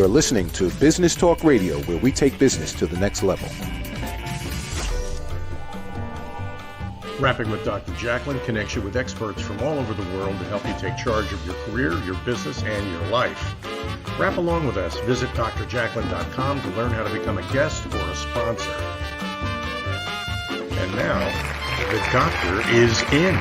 You're listening to Business Talk Radio, where we take business to the next level. Rapping with Dr. Jacalyn connects you with experts from all over the world to help you take charge of your career, your business, and your life. Rap along with us. Visit drjacalyn.com to learn how to become a guest or a sponsor. And now, the doctor is in.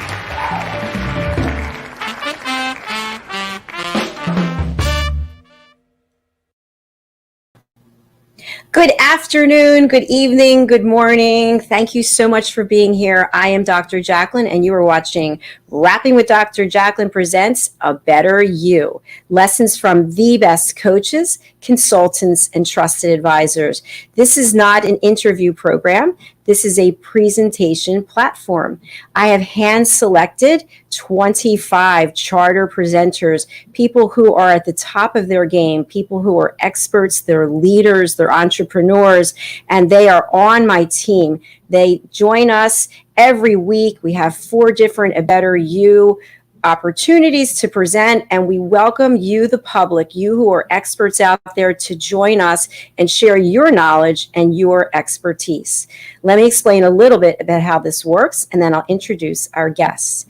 Good afternoon, good evening, good morning. Thank you so much for being here. I am Dr. Jacalyn, and you are watching Rapping with Dr. Jacalyn presents A Better You. Lessons from the best coaches, consultants, and trusted advisors. This is not an interview program. This is a presentation platform. I have hand-selected 25 charter presenters, people who are at the top of their game, people who are experts, they're leaders, they're entrepreneurs, and they are on my team. They join us every week. We have 4 different A Better You opportunities to present, and we welcome you, the public, you who are experts out there, to join us and share your knowledge and your expertise. Let me explain a little bit about how this works, and then I'll introduce our guests.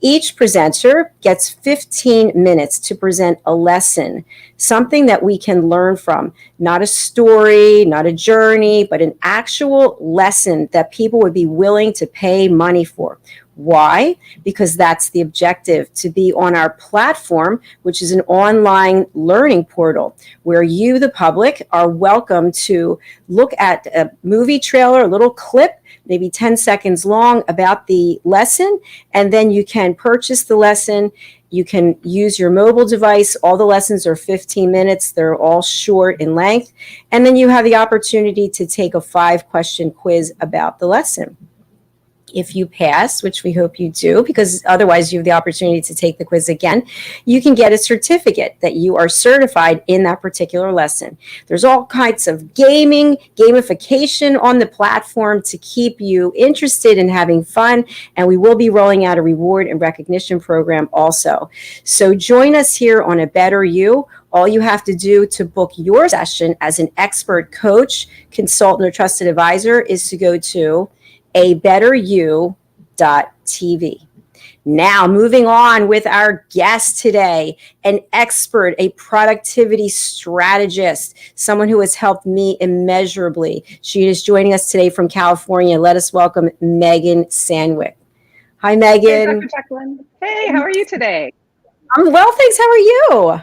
Each presenter gets 15 minutes to present a lesson, something that we can learn from, not a story, not a journey, but an actual lesson that people would be willing to pay money for. Why? Because that's the objective, to be on our platform, which is an online learning portal where you, the public, are welcome to look at a movie trailer, a little clip, maybe 10 seconds long, about the lesson, and then you can purchase the lesson. You can use your mobile device. All the lessons are 15 minutes. They're all short in length. And then you have the opportunity to take a 5-question quiz about the lesson. If you pass, which we hope you do, because otherwise you have the opportunity to take the quiz again, you can get a certificate that you are certified in that particular lesson. There's all kinds of gamification on the platform to keep you interested in having fun, and we will be rolling out a reward and recognition program also. So join us here on A Better You. All you have to do to book your session as an expert coach, consultant, or trusted advisor is to go to abetteryou.tv. Now, moving on with our guest today, an expert, a productivity strategist, someone who has helped me immeasurably. She is joining us today from California. Let us welcome Megan Sandwick. Hi, Megan. Hey, Dr. Jacalyn. Hey, how are you today? I'm well, thanks. How are you?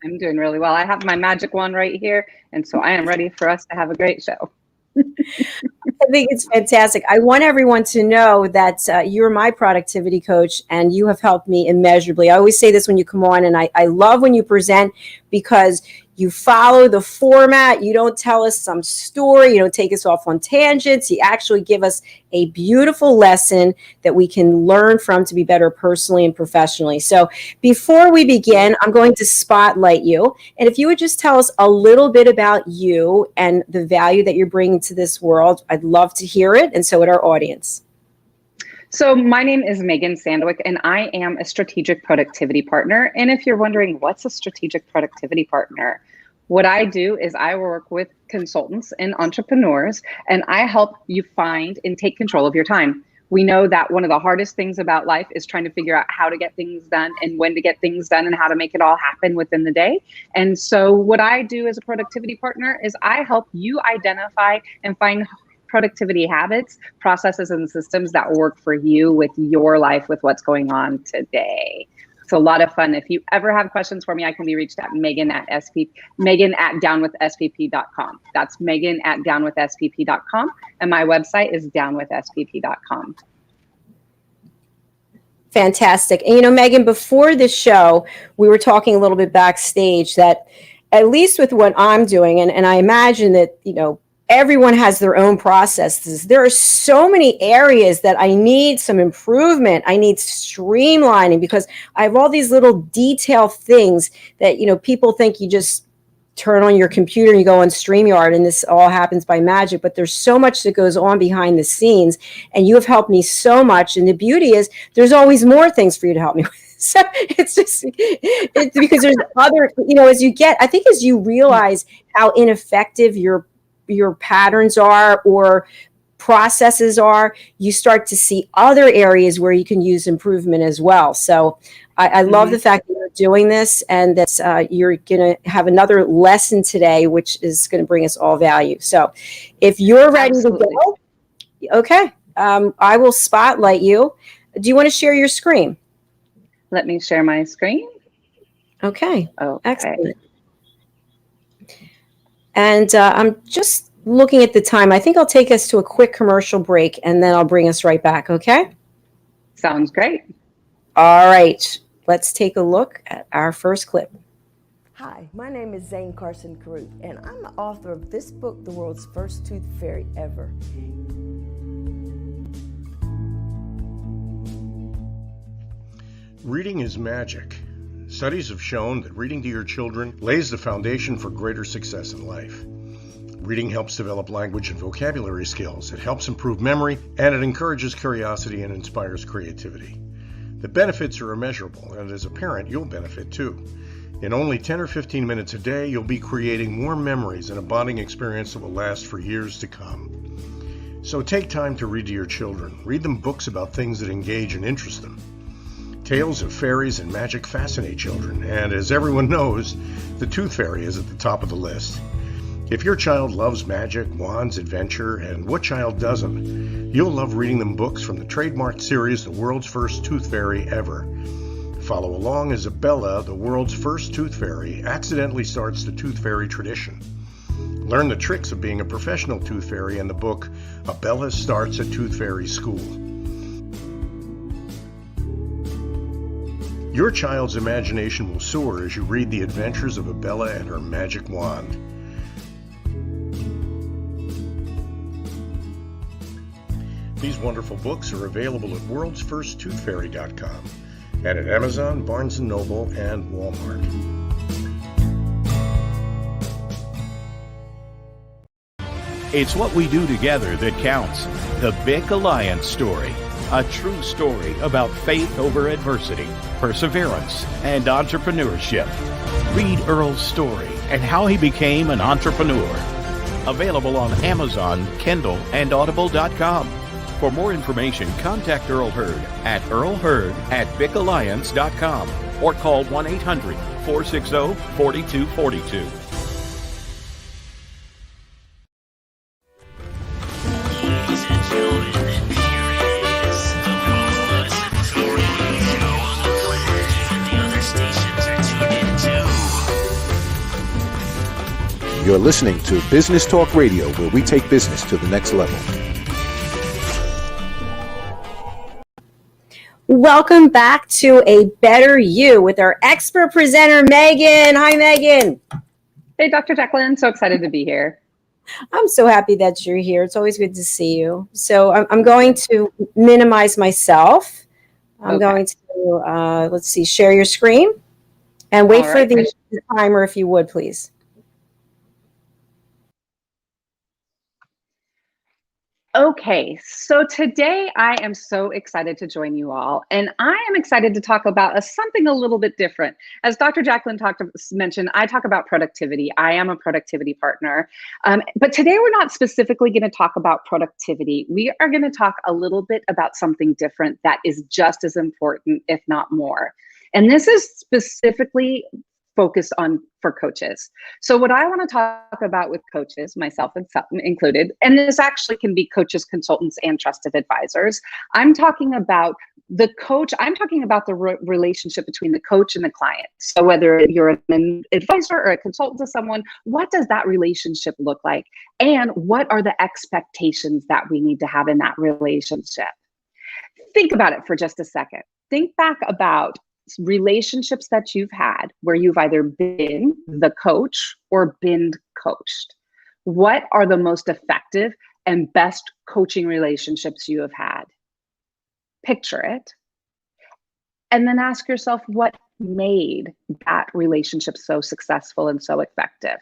I'm doing really well. I have my magic wand right here, and so I am ready for us to have a great show. I think it's fantastic. I want everyone to know that you're my productivity coach, and you have helped me immeasurably. I always say this when you come on, and I love when you present, because you follow the format. You don't tell us some story. You don't take us off on tangents. You actually give us a beautiful lesson that we can learn from to be better personally and professionally. So before we begin, I'm going to spotlight you. And if you would just tell us a little bit about you and the value that you're bringing to this world, I'd love to hear it. And so would our audience. So my name is Megan Sandwick, and I am a strategic productivity partner. And if you're wondering, what's a strategic productivity partner? What I do is I work with consultants and entrepreneurs, and I help you find and take control of your time. We know that one of the hardest things about life is trying to figure out how to get things done and when to get things done and how to make it all happen within the day. And so what I do as a productivity partner is I help you identify and find productivity habits, processes, and systems that work for you with your life, with what's going on today. It's a lot of fun. If you ever have questions for me, I can be reached at Megan at downwithspp.com. That's Megan at downwithspp.com. And my website is downwithspp.com. Fantastic. And, you know, Megan, before the show, we were talking a little bit backstage that, at least with what I'm doing, and I imagine that, you know, everyone has their own processes. There are so many areas that I need some improvement. I need streamlining, because I have all these little detail things that, you know, people think you just turn on your computer and you go on StreamYard and this all happens by magic, but there's so much that goes on behind the scenes, and you have helped me so much. And the beauty is there's always more things for you to help me with. So it's because there's other, as you realize how ineffective your patterns are or processes are, you start to see other areas where you can use improvement as well. So I love the fact that you're doing this, and that you're going to have another lesson today, which is going to bring us all value. So if you're ready to go, okay, I will spotlight you. Do you want to share your screen? Let me share my screen. Okay. Okay. Excellent. And I'm just looking at the time. I think I'll take us to a quick commercial break, and then I'll bring us right back. Okay? Sounds great. All right. Let's take a look at our first clip. Hi, my name is Zane Carson Caruth, and I'm the author of this book, The World's First Tooth Fairy Ever. Reading is magic. Studies have shown that reading to your children lays the foundation for greater success in life. Reading helps develop language and vocabulary skills. It helps improve memory, and it encourages curiosity and inspires creativity. The benefits are immeasurable, and as a parent, you'll benefit too. In only 10 or 15 minutes a day, you'll be creating warm memories and a bonding experience that will last for years to come. So take time to read to your children. Read them books about things that engage and interest them. Tales of fairies and magic fascinate children, and as everyone knows, the Tooth Fairy is at the top of the list. If your child loves magic, wands, adventure, and what child doesn't, you'll love reading them books from the trademarked series, The World's First Tooth Fairy Ever. Follow along as Abella, the world's first tooth fairy, accidentally starts the tooth fairy tradition. Learn the tricks of being a professional tooth fairy in the book, Abella Starts a Tooth Fairy School. Your child's imagination will soar as you read the adventures of Abella and her magic wand. These wonderful books are available at worldsfirsttoothfairy.com and at Amazon, Barnes & Noble, and Walmart. It's what we do together that counts. The Bic Alliance story. A true story about faith over adversity, perseverance, and entrepreneurship. Read Earl's story and how he became an entrepreneur. Available on Amazon, Kindle, and Audible.com. For more information, contact Earl Hurd at earlhurd@bicalliance.com or call 1-800-460-4242. You're listening to Business Talk Radio, where we take business to the next level. Welcome back to A Better You with our expert presenter, Megan. Hi, Megan. Hey, Dr. Jacalyn. So excited to be here. I'm so happy that you're here. It's always good to see you. So I'm going to minimize myself. I'm going to, let's see, share your screen and wait for the timer if you would, please. Okay, so today I am so excited to join you all, and I am excited to talk about something a little bit different. As Dr. Jacalyn mentioned, I talk about productivity. I am a productivity partner, but today we're not specifically going to talk about productivity. We are going to talk a little bit about something different that is just as important, if not more. And this is specifically focused on for coaches. So what I want to talk about with coaches, myself included, and this actually can be coaches, consultants, and trusted advisors. I'm talking about the coach. I'm talking about the relationship between the coach and the client. So whether you're an advisor or a consultant to someone, what does that relationship look like? And what are the expectations that we need to have in that relationship? Think about it for just a second. Think back about relationships that you've had where you've either been the coach or been coached. What are the most effective and best coaching relationships you have had? Picture it. And then ask yourself what made that relationship so successful and so effective.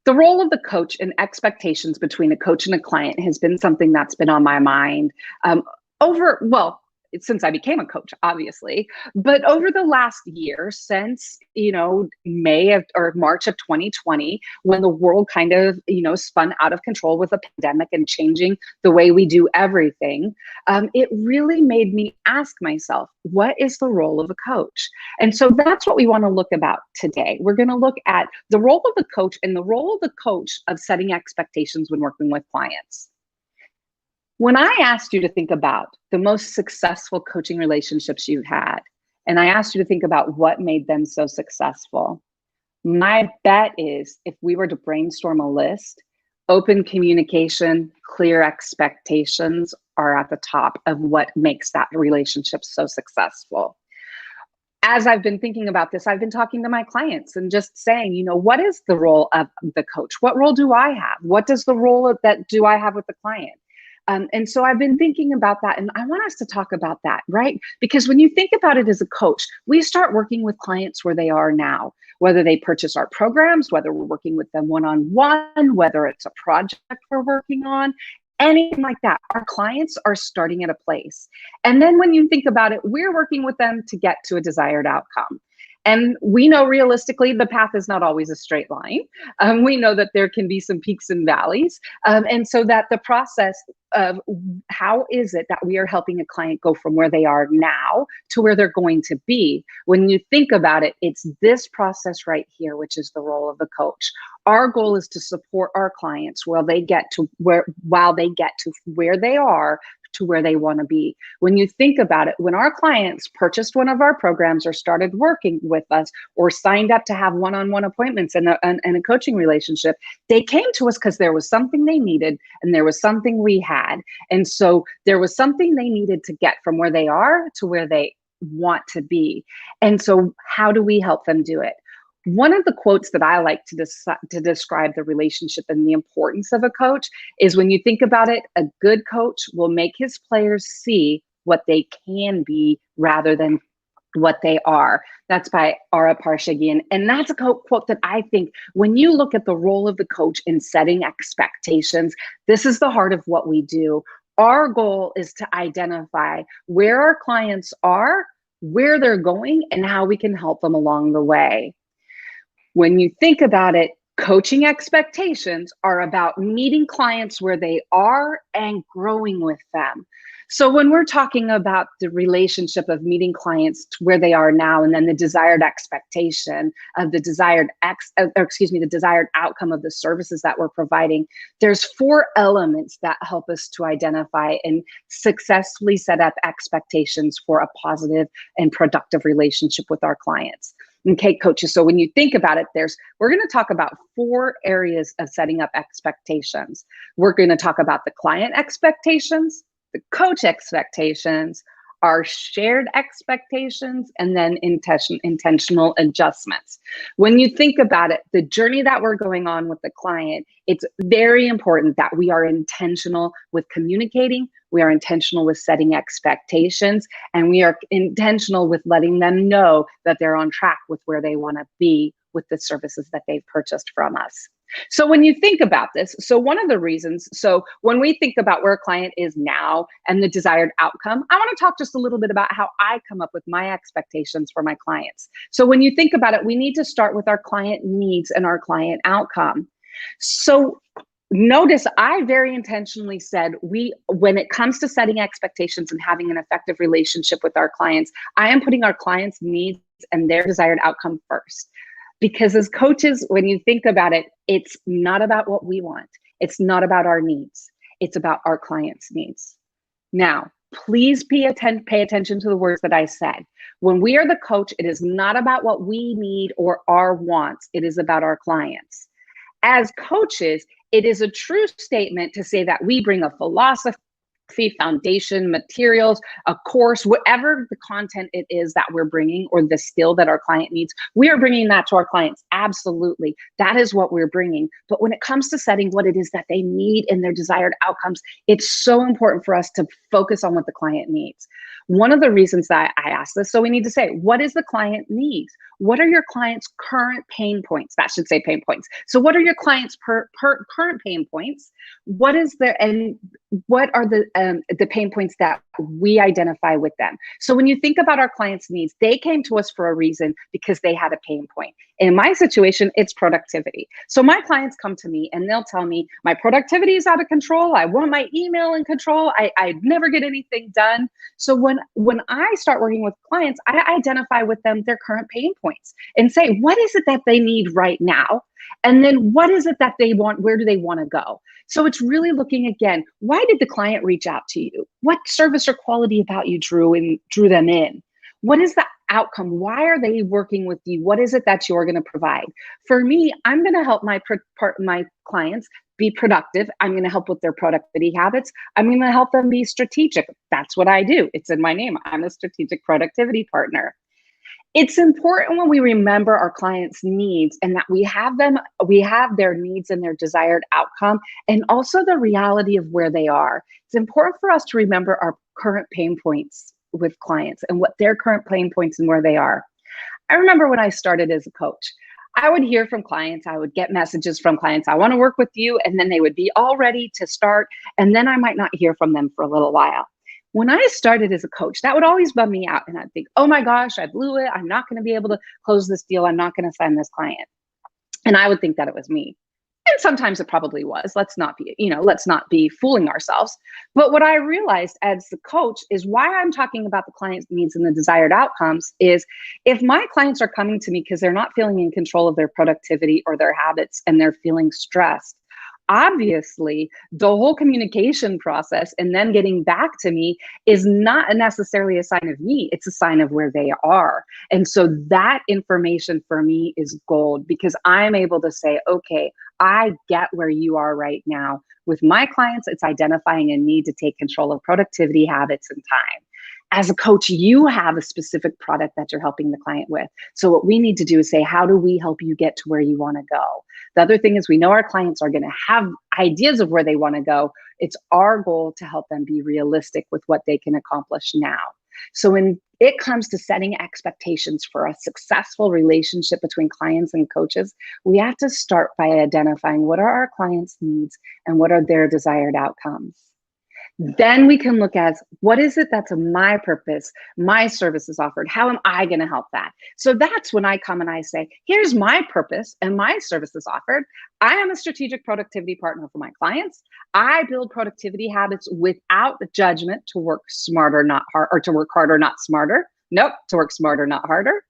The role of the coach and expectations between a coach and a client has been something that's been on my mind since I became a coach, obviously, but over the last year, since, March of 2020, when the world kind of, spun out of control with a pandemic and changing the way we do everything, it really made me ask myself, what is the role of a coach? And so that's what we want to look about today. We're going to look at the role of the coach and the role of the coach of setting expectations when working with clients. When I asked you to think about the most successful coaching relationships you've had, and I asked you to think about what made them so successful, my bet is if we were to brainstorm a list, open communication, clear expectations are at the top of what makes that relationship so successful. As I've been thinking about this, I've been talking to my clients and just saying, what is the role of the coach? What role do I have? What does the role that do I have with the client? And so I've been thinking about that, and I want us to talk about that, right? Because when you think about it as a coach, we start working with clients where they are now, whether they purchase our programs, whether we're working with them one-on-one, whether it's a project we're working on, anything like that. Our clients are starting at a place. And then when you think about it, we're working with them to get to a desired outcome. And we know realistically, the path is not always a straight line. We know that there can be some peaks and valleys. And so that the process of how is it that we are helping a client go from where they are now to where they're going to be. When you think about it, it's this process right here, which is the role of the coach. Our goal is to support our clients while they get to where they are to where they want to be. When you think about it, when our clients purchased one of our programs or started working with us or signed up to have one-on-one appointments and a coaching relationship, they came to us because there was something they needed and there was something we had. And so there was something they needed to get from where they are to where they want to be. And so how do we help them do it? One of the quotes that I like to describe the relationship and the importance of a coach is when you think about it, a good coach will make his players see what they can be rather than what they are. That's by Ara Parshagian. And that's a quote that I think when you look at the role of the coach in setting expectations, this is the heart of what we do. Our goal is to identify where our clients are, where they're going, and how we can help them along the way. When you think about it, coaching expectations are about meeting clients where they are and growing with them. So when we're talking about the relationship of meeting clients to where they are now, and then the desired expectation of the desired outcome of the services that we're providing, there's 4 elements that help us to identify and successfully set up expectations for a positive and productive relationship with our clients. Okay, coaches. So when you think about it, we're going to talk about 4 areas of setting up expectations. We're going to talk about the client expectations, the coach expectations, our shared expectations, and then intentional adjustments. When you think about it, the journey that we're going on with the client, it's very important that we are intentional with communicating, we are intentional with setting expectations, and we are intentional with letting them know that they're on track with where they want to be with the services that they've purchased from us. So when you think about this, one of the reasons, when we think about where a client is now and the desired outcome, I want to talk just a little bit about how I come up with my expectations for my clients. So when you think about it, we need to start with our client needs and our client outcome. So notice I very intentionally said when it comes to setting expectations and having an effective relationship with our clients, I am putting our clients' needs and their desired outcome first. Because as coaches, when you think about it, it's not about what we want. It's not about our needs. It's about our clients' needs. Now, please pay attention to the words that I said. When we are the coach, it is not about what we need or our wants. It is about our clients. As coaches, it is a true statement to say that we bring a philosophy, foundation, materials, a course, whatever the content it is that we're bringing or the skill that our client needs, we are bringing that to our clients. Absolutely. That is what we're bringing. But when it comes to setting what it is that they need and their desired outcomes, it's so important for us to focus on what the client needs. One of the reasons that I asked this, so we need to say, what is the client needs? what are your clients' current pain points? That should say pain points. So what are your clients' current pain points? What is and what are the pain points that we identify with them? So when you think about our clients' needs, they came to us for a reason because they had a pain point. In my situation, it's productivity. So my clients come to me and they'll tell me, my productivity is out of control. I want my email in control. I never get anything done. So when I start working with clients, I identify with them their current pain points and say, what is it that they need right now? And then what is it that they want? Where do they want to go? So it's really looking again, why did the client reach out to you? What service or quality about you drew them in? What is the outcome? Why are they working with you? What is it that you're going to provide? For me, I'm going to help my clients be productive. I'm going to help with their productivity habits. I'm going to help them be strategic. That's what I do. It's in my name. I'm a strategic productivity partner. It's important when we remember our clients' needs and that we have their needs and their desired outcome, and also the reality of where they are. It's important for us to remember our current pain points with clients and what their current pain points and where they are. I remember when I started as a coach, I would hear from clients, I would get messages from clients, I want to work with you, and then they would be all ready to start, and then I might not hear from them for a little while. When I started as a coach, that would always bum me out. And I'd think, oh my gosh, I blew it. I'm not going to be able to close this deal. I'm not going to sign this client. And I would think that it was me. And sometimes it probably was. Let's not be fooling ourselves. But what I realized as the coach is why I'm talking about the client's needs and the desired outcomes is if my clients are coming to me because they're not feeling in control of their productivity or their habits and they're feeling stressed, obviously, the whole communication process and then getting back to me is not necessarily a sign of me. It's a sign of where they are. And so that information for me is gold because I'm able to say, okay, I get where you are right now. With my clients, it's identifying a need to take control of productivity, habits, and time. As a coach, you have a specific product that you're helping the client with. So what we need to do is say, how do we help you get to where you want to go? The other thing is we know our clients are going to have ideas of where they want to go. It's our goal to help them be realistic with what they can accomplish now. So when it comes to setting expectations for a successful relationship between clients and coaches, we have to start by identifying what are our clients' needs and what are their desired outcomes. Then we can look at what is it that's my purpose, my service is offered. How am I going to help that? So that's when I come and I say, here's my purpose and my service is offered. I am a strategic productivity partner for my clients. I build productivity habits without judgment to work smarter, not hard, or to work harder, not smarter. Nope, to work smarter, not harder.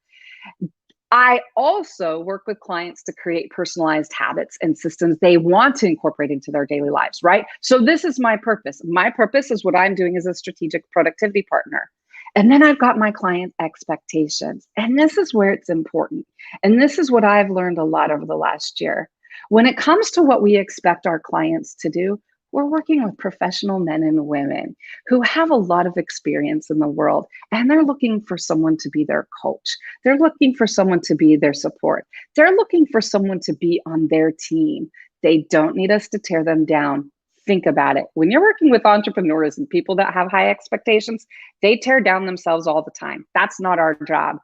I also work with clients to create personalized habits and systems they want to incorporate into their daily lives, right? So this is my purpose. My purpose is what I'm doing as a strategic productivity partner. And then I've got my client expectations. And this is where it's important. And this is what I've learned a lot over the last year. When it comes to what we expect our clients to do, we're working with professional men and women who have a lot of experience in the world, and they're looking for someone to be their coach. They're looking for someone to be their support. They're looking for someone to be on their team. They don't need us to tear them down. Think about it. When you're working with entrepreneurs and people that have high expectations, they tear down themselves all the time. That's not our job.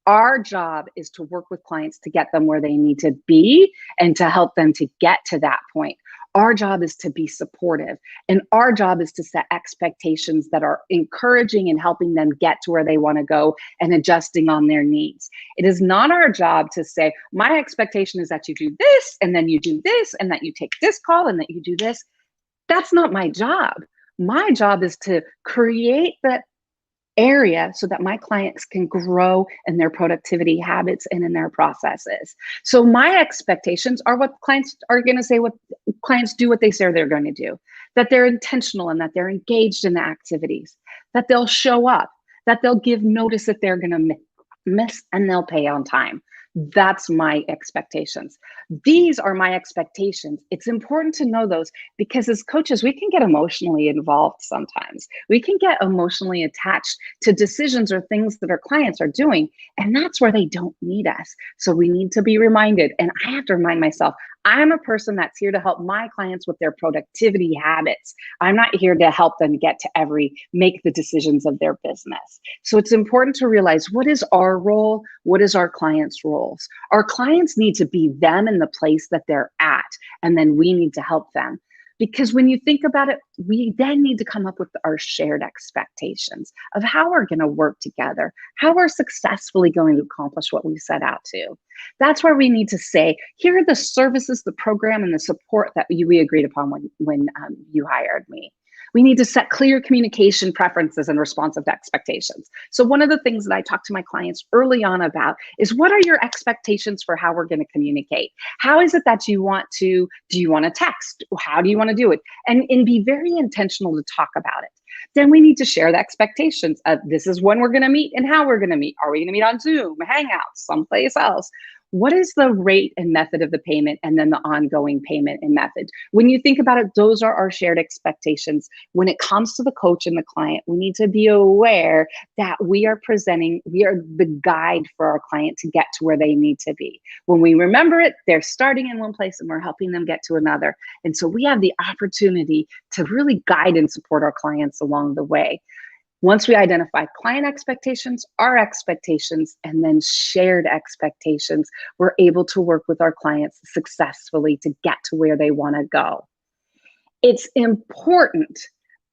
Our job is to work with clients to get them where they need to be and to help them to get to that point. Our job is to be supportive, and our job is to set expectations that are encouraging and helping them get to where they want to go and adjusting on their needs. It is not our job to say, my expectation is that you do this, and then you do this, and that you take this call, and that you do this. That's not my job. My job is to create that area so that my clients can grow in their productivity habits and in their processes. So my expectations are what clients are going to say, what clients do what they say they're going to do, that they're intentional and that they're engaged in the activities, that they'll show up, that they'll give notice that they're going to miss and they'll pay on time. That's my expectations. These are my expectations. It's important to know those because as coaches, we can get emotionally involved sometimes. We can get emotionally attached to decisions or things that our clients are doing, and that's where they don't need us. So we need to be reminded, and I have to remind myself, I'm a person that's here to help my clients with their productivity habits. I'm not here to help them make the decisions of their business. So it's important to realize, what is our role? What is our clients' roles? Our clients need to be them in the place that they're at, and then we need to help them. Because when you think about it, we then need to come up with our shared expectations of how we're going to work together, how we're successfully going to accomplish what we set out to. That's where we need to say, here are the services, the program, and the support that we agreed upon when you hired me. We need to set clear communication preferences and responsive to expectations. So one of the things that I talk to my clients early on about is, what are your expectations for how we're going to communicate? How is it that do you want to text? How do you want to do it? And be very intentional to talk about it. Then we need to share the expectations of, this is when we're going to meet and how we're going to meet. Are we going to meet on Zoom, Hangouts, someplace else? What is the rate and method of the payment, and then the ongoing payment and method? When you think about it, those are our shared expectations. When it comes to the coach and the client, we need to be aware that we are the guide for our client to get to where they need to be. When we remember it, they're starting in one place and we're helping them get to another. And so we have the opportunity to really guide and support our clients along the way. Once we identify client expectations, our expectations, and then shared expectations, we're able to work with our clients successfully to get to where they want to go. It's important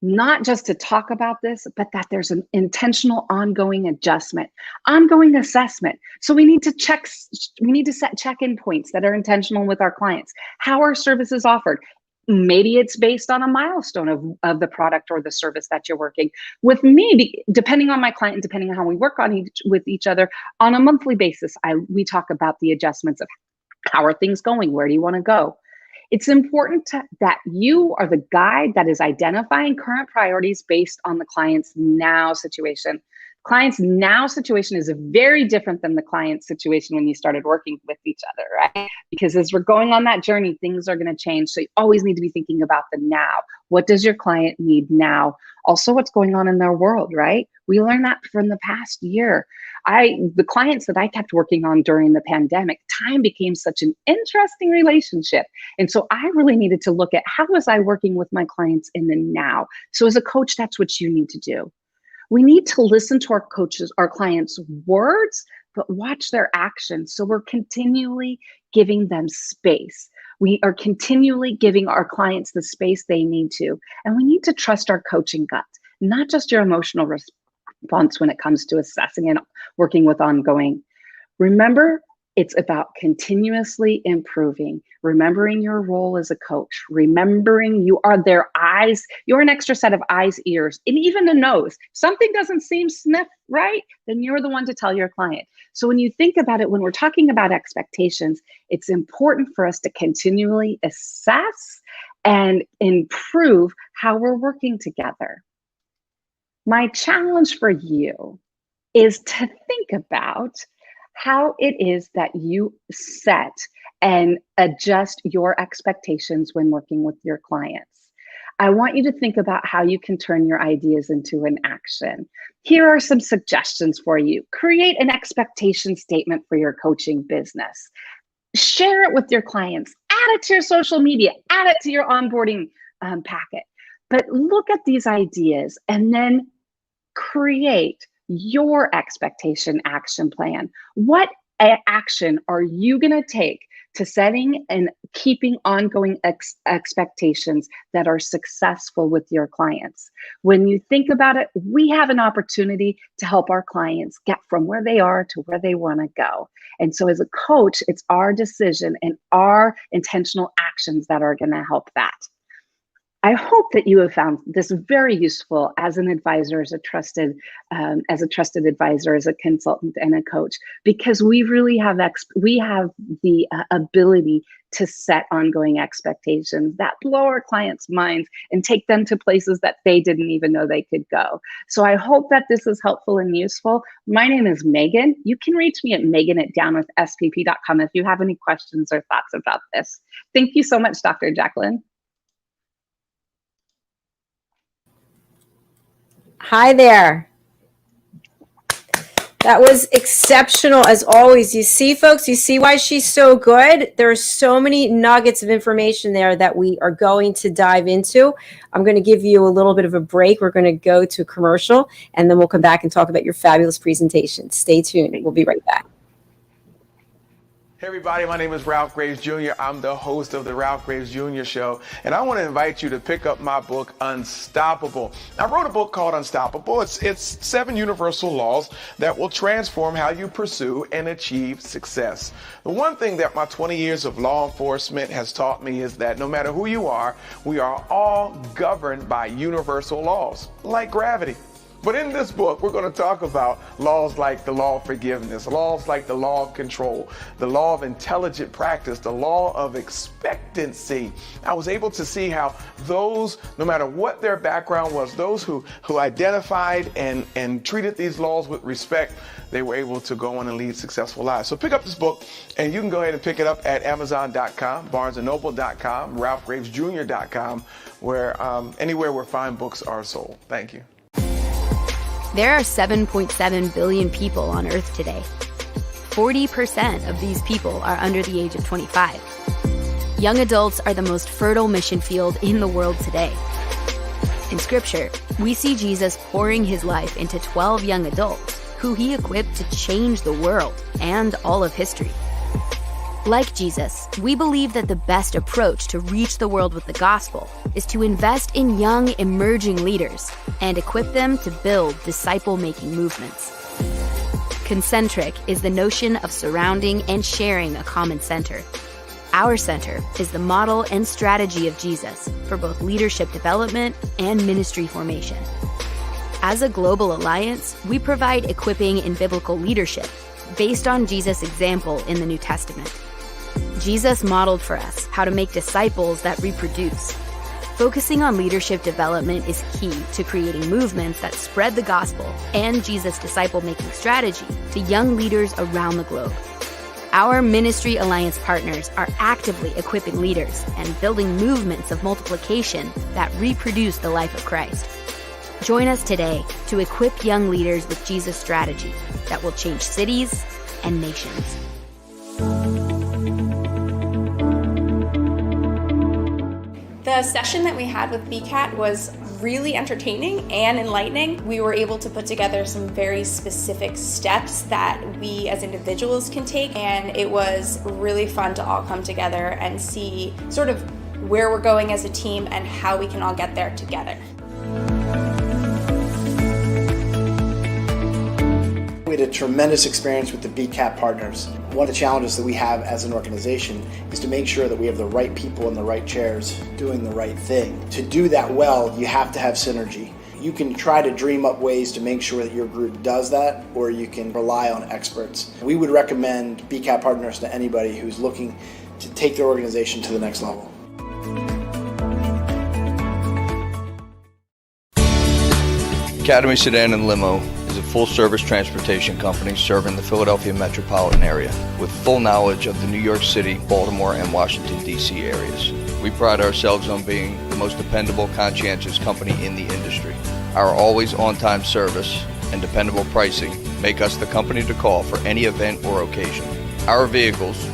not just to talk about this, but that there's an intentional ongoing adjustment, ongoing assessment. So we need to set check-in points that are intentional with our clients. How are services offered? Maybe it's based on a milestone of the product or the service that you're working with me, depending on my client and depending on how we work with each other on a monthly basis. We talk about the adjustments of, how are things going? Where do you want to go? It's important that you are the guide that is identifying current priorities based on the client's now situation. Client's now situation is very different than the client's situation when you started working with each other, right? Because as we're going on that journey, things are going to change. So you always need to be thinking about the now. What does your client need now? Also, what's going on in their world, right? We learned that from the past year. The clients that I kept working on during the pandemic, time became such an interesting relationship. And so I really needed to look at, how was I working with my clients in the now? So as a coach, that's what you need to do. We need to listen to our clients' words, but watch their actions. So we're continually giving them space. We are continually giving our clients the space they need to. And we need to trust our coaching gut, not just your emotional response when it comes to assessing and working with ongoing. Remember, it's about continuously improving, remembering your role as a coach, remembering you are their eyes, you're an extra set of eyes, ears, and even a nose. Something doesn't seem sniff right, then you're the one to tell your client. So when you think about it, when we're talking about expectations, it's important for us to continually assess and improve how we're working together. My challenge for you is to think about how it is that you set and adjust your expectations when working with your clients. I want you to think about how you can turn your ideas into an action. Here are some suggestions for you. Create an expectation statement for your coaching business. Share it with your clients. Add it to your social media. Add it to your onboarding packet. But look at these ideas and then create your expectation action plan. What action are you going to take to setting and keeping ongoing expectations that are successful with your clients? When you think about it, we have an opportunity to help our clients get from where they are to where they want to go. And so as a coach, it's our decision and our intentional actions that are going to help that. I hope that you have found this very useful as an advisor, as a trusted advisor, as a consultant and a coach, because we really have the ability to set ongoing expectations that blow our clients' minds and take them to places that they didn't even know they could go. So I hope that this is helpful and useful. My name is Megan. You can reach me at megan@downwithspp.com if you have any questions or thoughts about this. Thank you so much, Dr. Jacalyn. Hi there. That was exceptional as always. You see, folks, you see why she's so good? There are so many nuggets of information there that we are going to dive into. I'm going to give you a little bit of a break. We're going to go to commercial, and then we'll come back and talk about your fabulous presentation. Stay tuned. We'll be right back. Hey everybody, my name is Ralph Graves Jr. I'm the host of the Ralph Graves Jr. Show, and I want to invite you to pick up my book, Unstoppable. I wrote a book called Unstoppable. It's 7 universal laws that will transform how you pursue and achieve success. The one thing that my 20 years of law enforcement has taught me is that no matter who you are, we are all governed by universal laws, like gravity. But in this book, we're going to talk about laws like the law of forgiveness, laws like the law of control, the law of intelligent practice, the law of expectancy. I was able to see how those, no matter what their background was, those who identified and treated these laws with respect, they were able to go on and lead successful lives. So pick up this book, and you can go ahead and pick it up at Amazon.com, BarnesandNoble.com, RalphGravesJr.com, where anywhere where fine books are sold. Thank you. There are 7.7 billion people on Earth today. 40% of these people are under the age of 25. Young adults are the most fertile mission field in the world today. In Scripture, we see Jesus pouring his life into 12 young adults who he equipped to change the world and all of history. Like Jesus, we believe that the best approach to reach the world with the gospel is to invest in young, emerging leaders and equip them to build disciple-making movements. Concentric is the notion of surrounding and sharing a common center. Our center is the model and strategy of Jesus for both leadership development and ministry formation. As a global alliance, we provide equipping in biblical leadership based on Jesus' example in the New Testament. Jesus modeled for us how to make disciples that reproduce. Focusing on leadership development is key to creating movements that spread the gospel and Jesus' disciple-making strategy to young leaders around the globe. Our Ministry Alliance partners are actively equipping leaders and building movements of multiplication that reproduce the life of Christ. Join us today to equip young leaders with Jesus' strategy that will change cities and nations. The session that we had with BCAT was really entertaining and enlightening. We were able to put together some very specific steps that we as individuals can take, and it was really fun to all come together and see sort of where we're going as a team and how we can all get there together. We had a tremendous experience with the BCAP partners. One of the challenges that we have as an organization is to make sure that we have the right people in the right chairs doing the right thing. To do that well, you have to have synergy. You can try to dream up ways to make sure that your group does that, or you can rely on experts. We would recommend BCAP partners to anybody who's looking to take their organization to the next level. Academy Sedan and Limo is a full-service transportation company serving the Philadelphia metropolitan area with full knowledge of the New York City, Baltimore, and Washington, D.C. areas. We pride ourselves on being the most dependable, conscientious company in the industry. Our always on-time service and dependable pricing make us the company to call for any event or occasion. Our vehicles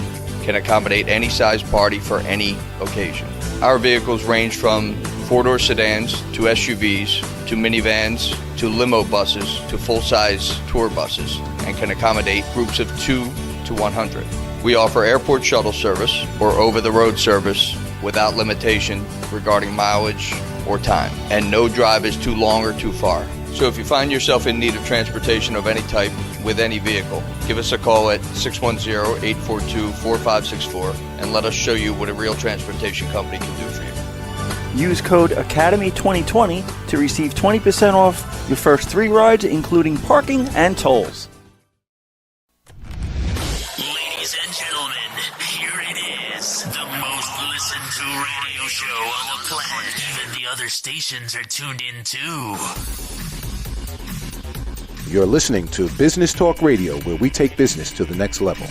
can accommodate any size party for any occasion. Our vehicles range from four-door sedans to SUVs to minivans to limo buses to full-size tour buses and can accommodate groups of 2 to 100. We offer airport shuttle service or over-the-road service without limitation regarding mileage or time, and no drive is too long or too far. So if you find yourself in need of transportation of any type with any vehicle, give us a call at 610-842-4564 and let us show you what a real transportation company can do for you. Use code ACADEMY2020 to receive 20% off your first 3 rides, including parking and tolls. Ladies and gentlemen, here it is, the most listened to radio show on the planet. Even the other stations are tuned in too. You're listening to Business Talk Radio, where we take business to the next level.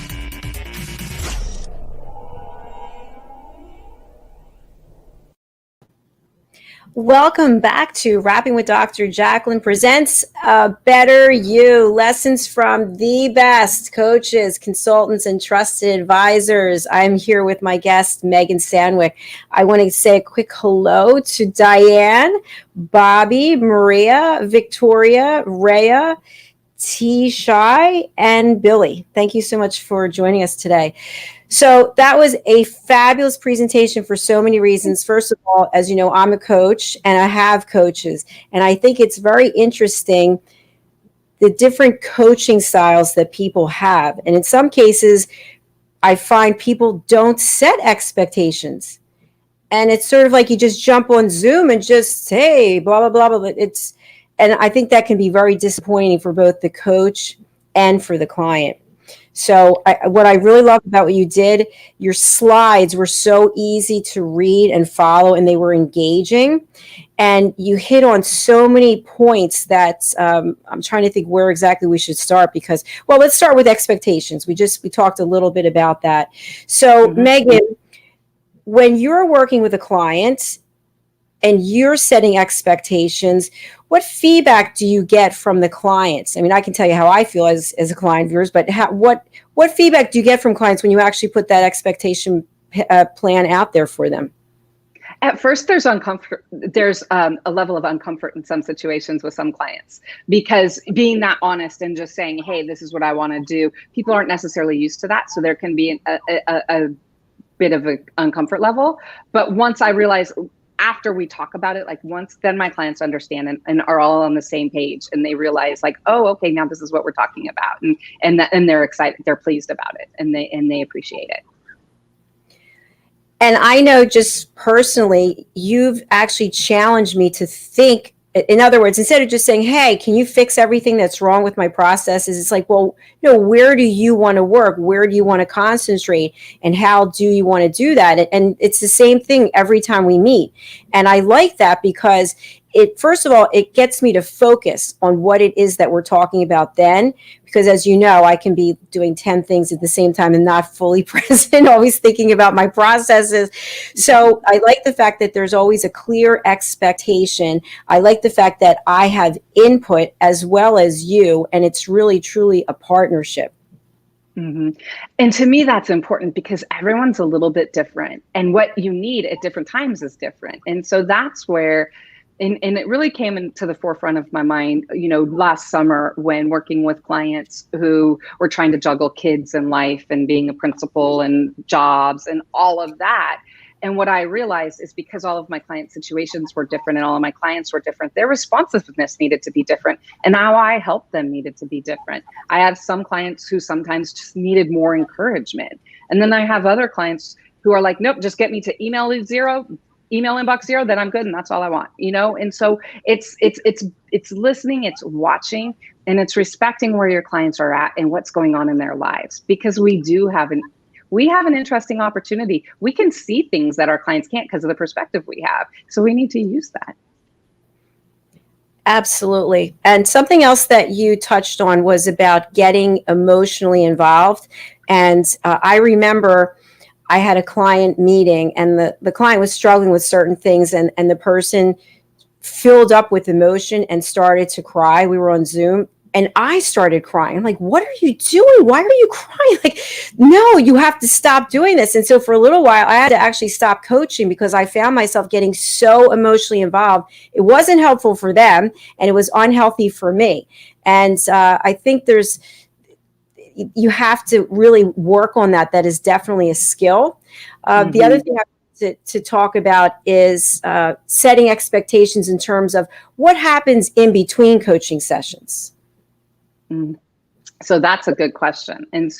Welcome back to Rapping with Dr. Jacalyn presents A Better You, lessons from the best coaches, consultants, and trusted advisors. I'm here with my guest, Megan Sandwick. I want to say a quick hello to Diane, Bobby, Maria, Victoria, Rhea, T. Shy, and Billy. Thank you so much for joining us today. So that was a fabulous presentation for so many reasons. First of all, as you know, I'm a coach and I have coaches. And I think it's very interesting the different coaching styles that people have. And in some cases, I find people don't set expectations. And it's sort of like you just jump on Zoom and just say, blah, blah, blah, blah. And I think that can be very disappointing for both the coach and for the client. So what I really love about what you did, your slides were so easy to read and follow, and they were engaging. And you hit on so many points that I'm trying to think where exactly we should start because, well, let's start with expectations. We talked a little bit about that. So Megan, when you're working with a client and you're setting expectations, what feedback do you get from the clients? I mean, I can tell you how I feel as a client of yours, but what feedback do you get from clients when you actually put that expectation plan out there for them? At first, there's a level of uncomfort in some situations with some clients because being that honest and just saying, hey, this is what I want to do, people aren't necessarily used to that. So there can be a bit of an uncomfort level. But once I realize, after we talk about it, then my clients understand and are all on the same page and they realize oh, okay, now this is what we're talking about. And they're excited, they're pleased about it and they appreciate it. And I know just personally, you've actually challenged me to think, in other words, instead of just saying, hey, can you fix everything that's wrong with my processes? It's like, well, no, where do you want to work? Where do you want to concentrate? And how do you want to do that? And it's the same thing every time we meet. And I like that because first of all, it gets me to focus on what it is that we're talking about then. Because as you know, I can be doing 10 things at the same time and not fully present, always thinking about my processes. So I like the fact that there's always a clear expectation. I like the fact that I have input as well as you, and it's really, truly a partnership. Mm-hmm. And to me, that's important because everyone's a little bit different and what you need at different times is different. And so that's where And it really came into the forefront of my mind, last summer when working with clients who were trying to juggle kids and life and being a principal and jobs and all of that. And what I realized is because all of my client situations were different and all of my clients were different, their responsiveness needed to be different. And how I helped them needed to be different. I have some clients who sometimes just needed more encouragement. And then I have other clients who are like, nope, just get me to email inbox 0, then I'm good. And that's all I want, And so it's listening, it's watching, and it's respecting where your clients are at and what's going on in their lives, because we have an interesting opportunity. We can see things that our clients can't because of the perspective we have. So we need to use that. Absolutely. And something else that you touched on was about getting emotionally involved. And I remember I had a client meeting and the client was struggling with certain things and the person filled up with emotion and started to cry. We were on Zoom and I started crying. I'm like, what are you doing? Why are you crying? Like, no, you have to stop doing this. And so for a little while, I had to actually stop coaching because I found myself getting so emotionally involved. It wasn't helpful for them and it was unhealthy for me. And I think you have to really work on that. That is definitely a skill. The other thing I want to talk about is setting expectations in terms of what happens in between coaching sessions. So that's a good question. And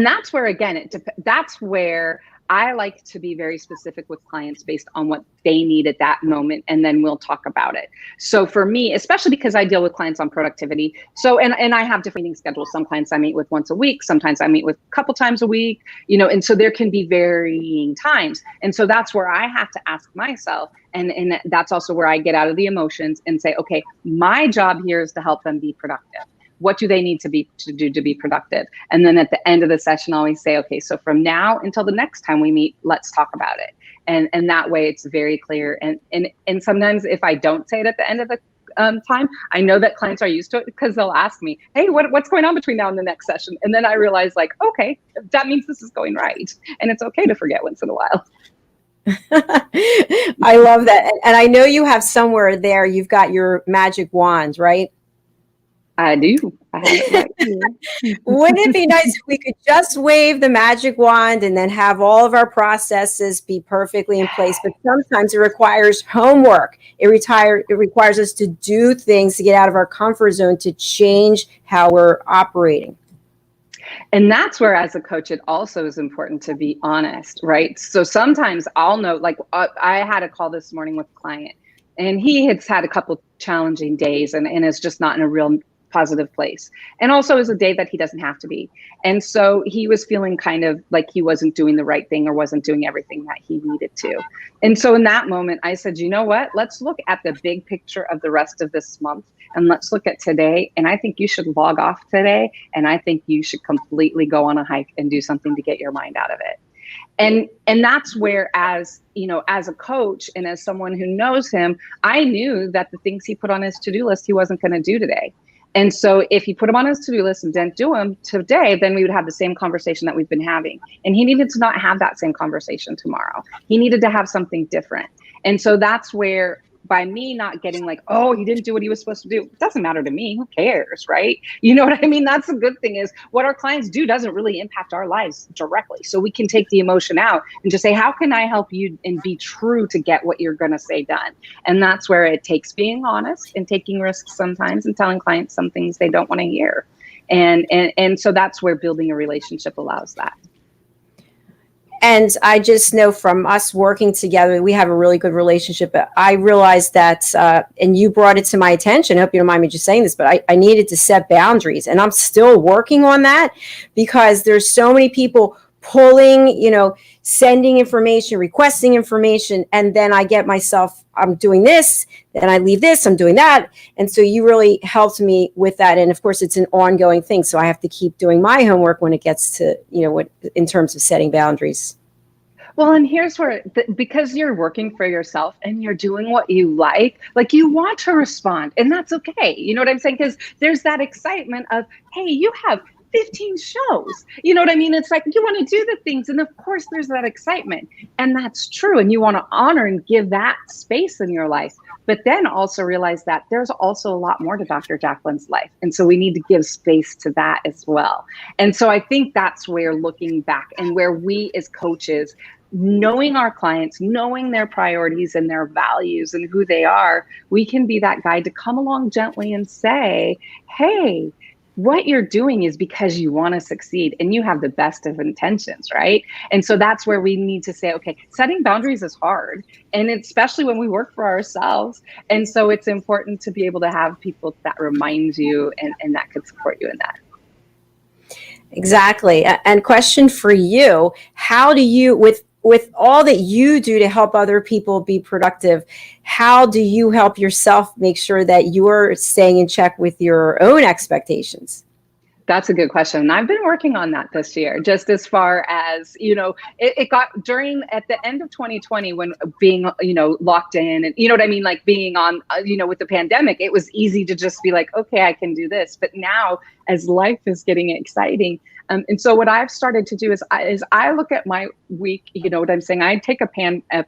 that's where, again, that's where I like to be very specific with clients based on what they need at that moment, and then we'll talk about it. So for me, especially because I deal with clients on productivity, and I have different meeting schedules. Some clients I meet with once a week, sometimes I meet with a couple times a week, and so there can be varying times. And so that's where I have to ask myself, and that's also where I get out of the emotions and say, okay, my job here is to help them be productive. What do they need to do to be productive? And then at the end of the session, I always say, okay, so from now until the next time we meet, let's talk about it. And that way it's very clear. And sometimes if I don't say it at the end of the time, I know that clients are used to it because they'll ask me, hey, what's going on between now and the next session? And then I realize like, okay, that means this is going right. And it's okay to forget once in a while. I love that. And I know you have somewhere there, you've got your magic wand, right? I do. I have it right here. Wouldn't it be nice if we could just wave the magic wand and then have all of our processes be perfectly in place? But sometimes it requires homework. It requires us to do things to get out of our comfort zone to change how we're operating. And that's where, as a coach, it also is important to be honest, right? So sometimes I'll know, like I had a call this morning with a client, and he has had a couple challenging days and is just not in a real positive place. And also is a day that he doesn't have to be. And so he was feeling kind of like he wasn't doing the right thing or wasn't doing everything that he needed to. And so in that moment, I said, you know what, let's look at the big picture of the rest of this month. And let's look at today. And I think you should log off today. And I think you should completely go on a hike and do something to get your mind out of it. And that's where, as you know, as a coach and as someone who knows him, I knew that the things he put on his to-do list, he wasn't going to do today. And so if he put them on his to-do list and didn't do them today, then we would have the same conversation that we've been having. And he needed to not have that same conversation tomorrow. He needed to have something different. And so that's where, by me not getting like, oh, he didn't do what he was supposed to do, it doesn't matter to me. Who cares, right? You know what I mean? That's the good thing, is what our clients do doesn't really impact our lives directly. So we can take the emotion out and just say, how can I help you, and be true to get what you're going to say done? And that's where it takes being honest and taking risks sometimes and telling clients some things they don't want to hear. And so that's where building a relationship allows that. And I just know from us working together, we have a really good relationship. But I realized that, and you brought it to my attention, I hope you don't mind me just saying this, but I needed to set boundaries. And I'm still working on that, because there's so many people pulling, sending information, requesting information. And then I get myself, I'm doing this, then I leave this, I'm doing that. And so you really helped me with that. And of course, it's an ongoing thing. So I have to keep doing my homework when it gets to, in terms of setting boundaries. Well, and here's where, because you're working for yourself and you're doing what you like you want to respond, and that's okay. You know what I'm saying? Because there's that excitement of, hey, you have 15 shows. You know what I mean? It's like you want to do the things. And of course, there's that excitement. And that's true. And you want to honor and give that space in your life. But then also realize that there's also a lot more to Dr. Jacalyn's life. And so we need to give space to that as well. And so I think that's where, looking back, and where we as coaches, knowing our clients, knowing their priorities and their values and who they are, we can be that guide to come along gently and say, hey, what you're doing is because you want to succeed and you have the best of intentions, right? And so that's where we need to say, okay, setting boundaries is hard, and especially when we work for ourselves. And so it's important to be able to have people that remind you and that could support you in that. Exactly. And question for you, how do you, with all that you do to help other people be productive, how do you help yourself make sure that you're staying in check with your own expectations? That's a good question. And I've been working on that this year, just as far as, it got at the end of 2020, when being, locked in and, what I mean? Like being on, with the pandemic, it was easy to just be like, okay, I can do this. But now, as life is getting exciting, and so what I've started to do is I look at my week, you know what I'm saying? I take a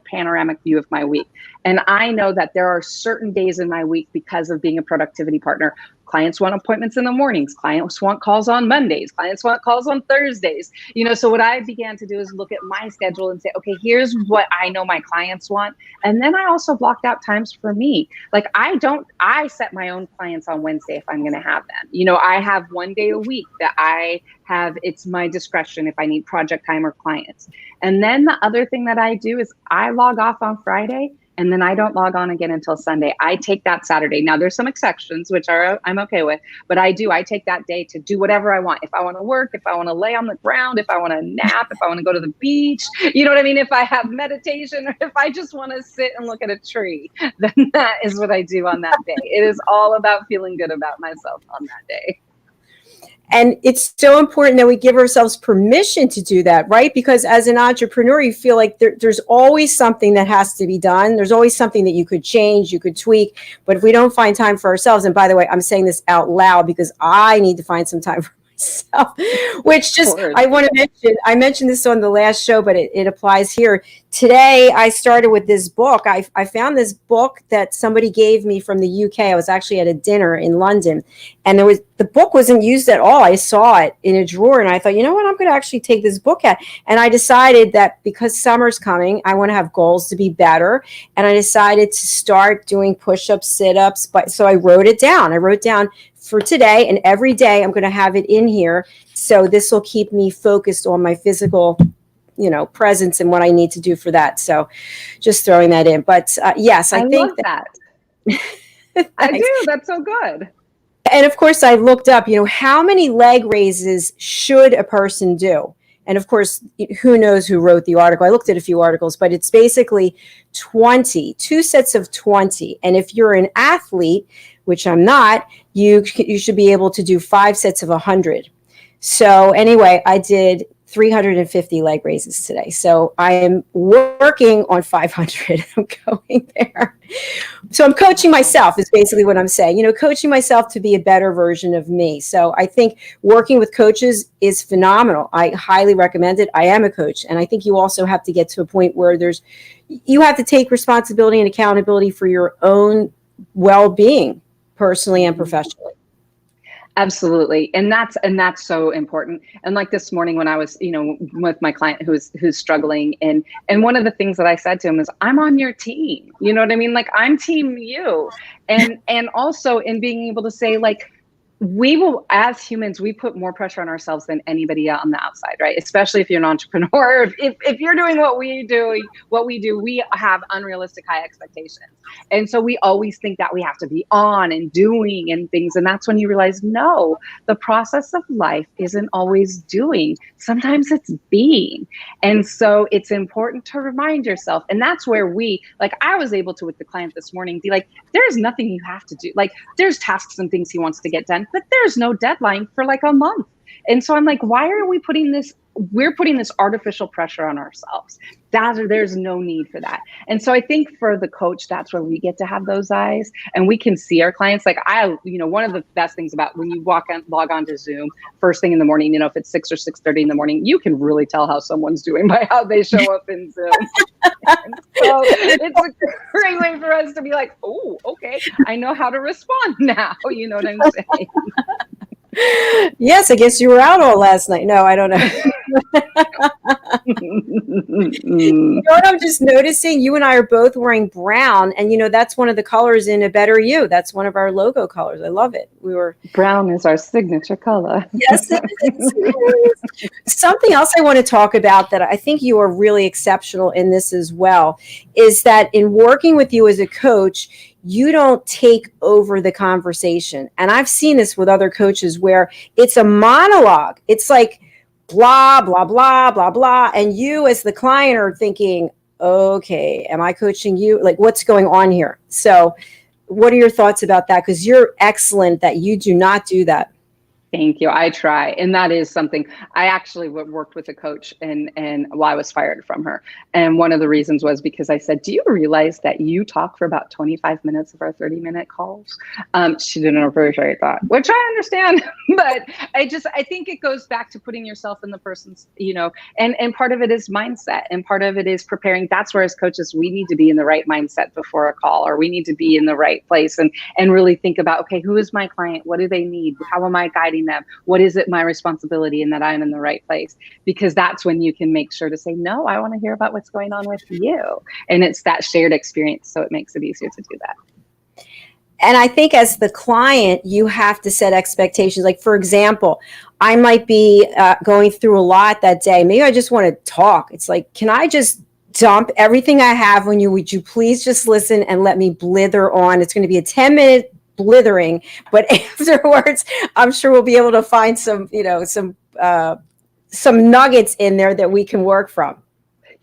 panoramic view of my week. And I know that there are certain days in my week, because of being a productivity partner, clients want appointments in the mornings, clients want calls on Mondays, clients want calls on Thursdays. So what I began to do is look at my schedule and say, okay, here's what I know my clients want. And then I also blocked out times for me. Like I set my own clients on Wednesday if I'm going to have them. I have one day a week that I have, it's my discretion if I need project time or clients. And then the other thing that I do is I log off on Friday, and then I don't log on again until Sunday. I take that Saturday. Now there's some exceptions, which I'm okay with, but I take that day to do whatever I want. If I want to work, if I want to lay on the ground, if I want to nap, if I want to go to the beach, you know what I mean? If I have meditation, or if I just want to sit and look at a tree, then that is what I do on that day. It is all about feeling good about myself on that day. And it's so important that we give ourselves permission to do that, right? Because as an entrepreneur, you feel like there's always something that has to be done. There's always something that you could change, you could tweak. But if we don't find time for ourselves, and by the way, I'm saying this out loud because I need to find some time for myself, which just, I want to mention, I mentioned this on the last show, but it applies here. Today, I started with this book. I found this book that somebody gave me from the UK. I was actually at a dinner in London, and the book wasn't used at all. I saw it in a drawer, and I thought, you know what, I'm going to actually take this book out. And I decided that because summer's coming, I want to have goals to be better, and I decided to start doing push-ups, sit-ups. So I wrote it down. I wrote down for today, and every day I'm going to have it in here. So this will keep me focused on my physical, presence and what I need to do for that. So just throwing that in. But yes, I think love that. I do. That's so good. And of course, I looked up, how many leg raises should a person do? And of course, who knows who wrote the article? I looked at a few articles, but it's basically 2 sets of 20. And if you're an athlete, which I'm not, you should be able to do 5 sets of 100. So anyway, I did 350 leg raises today. So I am working on 500. I'm going there. So I'm coaching myself is basically what I'm saying, coaching myself to be a better version of me. So I think working with coaches is phenomenal. I highly recommend it. I am a coach. And I think you also have to get to a point where you have to take responsibility and accountability for your own well-being, personally and professionally. Absolutely. And that's so important. And like this morning when I was, with my client who's struggling, and one of the things that I said to him is, I'm on your team. You know what I mean? Like, I'm team you. And also in being able to say, like, we will, as humans, we put more pressure on ourselves than anybody on the outside, right? Especially if you're an entrepreneur. If you're doing what we do, we have unrealistic high expectations. And so we always think that we have to be on and doing and things. And that's when you realize, no, the process of life isn't always doing. Sometimes it's being. And so it's important to remind yourself. And that's where I was able to, with the client this morning, be like, there's nothing you have to do. Like, there's tasks and things he wants to get done, but there's no deadline for like a month. And so I'm like, why are we putting this? We're putting this artificial pressure on ourselves. There's no need for that. And so I think for the coach, that's where we get to have those eyes and we can see our clients. Like one of the best things about when you log on to Zoom first thing in the morning, if it's 6 or 6:30 in the morning, you can really tell how someone's doing by how they show up in Zoom. So it's a great way for us to be like, oh, okay, I know how to respond now. You know what I'm saying? Yes, I guess you were out all last night. No, I don't know. You know what I'm just noticing? You and I are both wearing brown, and that's one of the colors in A Better You. That's one of our logo colors. I love it. Brown is our signature color. Yes, it is. Something else I want to talk about that I think you are really exceptional in this as well is that in working with you as a coach, you don't take over the conversation. And I've seen this with other coaches where it's a monologue. It's like blah, blah, blah, blah, blah. And you as the client are thinking, okay, am I coaching you? Like, what's going on here? So what are your thoughts about that? Because you're excellent that you do not do that. Thank you. I try. And that is something I actually worked with a coach and I was fired from her. And one of the reasons was because I said, do you realize that you talk for about 25 minutes of our 30-minute calls? She didn't appreciate that, which I understand. But I think it goes back to putting yourself in the person's, and part of it is mindset and part of it is preparing. That's where as coaches, we need to be in the right mindset before a call, or we need to be in the right place and really think about, okay, who is my client? What do they need? How am I guiding them? What is it my responsibility and that I'm in the right place? Because that's when you can make sure to say, no, I want to hear about what's going on with you. And it's that shared experience. So it makes it easier to do that. And I think as the client, you have to set expectations. Like, for example, I might be going through a lot that day. Maybe I just want to talk. It's like, can I just dump everything I have on you? Would you please just listen and let me blither on? It's going to be a 10-minute blithering, but afterwards I'm sure we'll be able to find some nuggets in there that we can work from.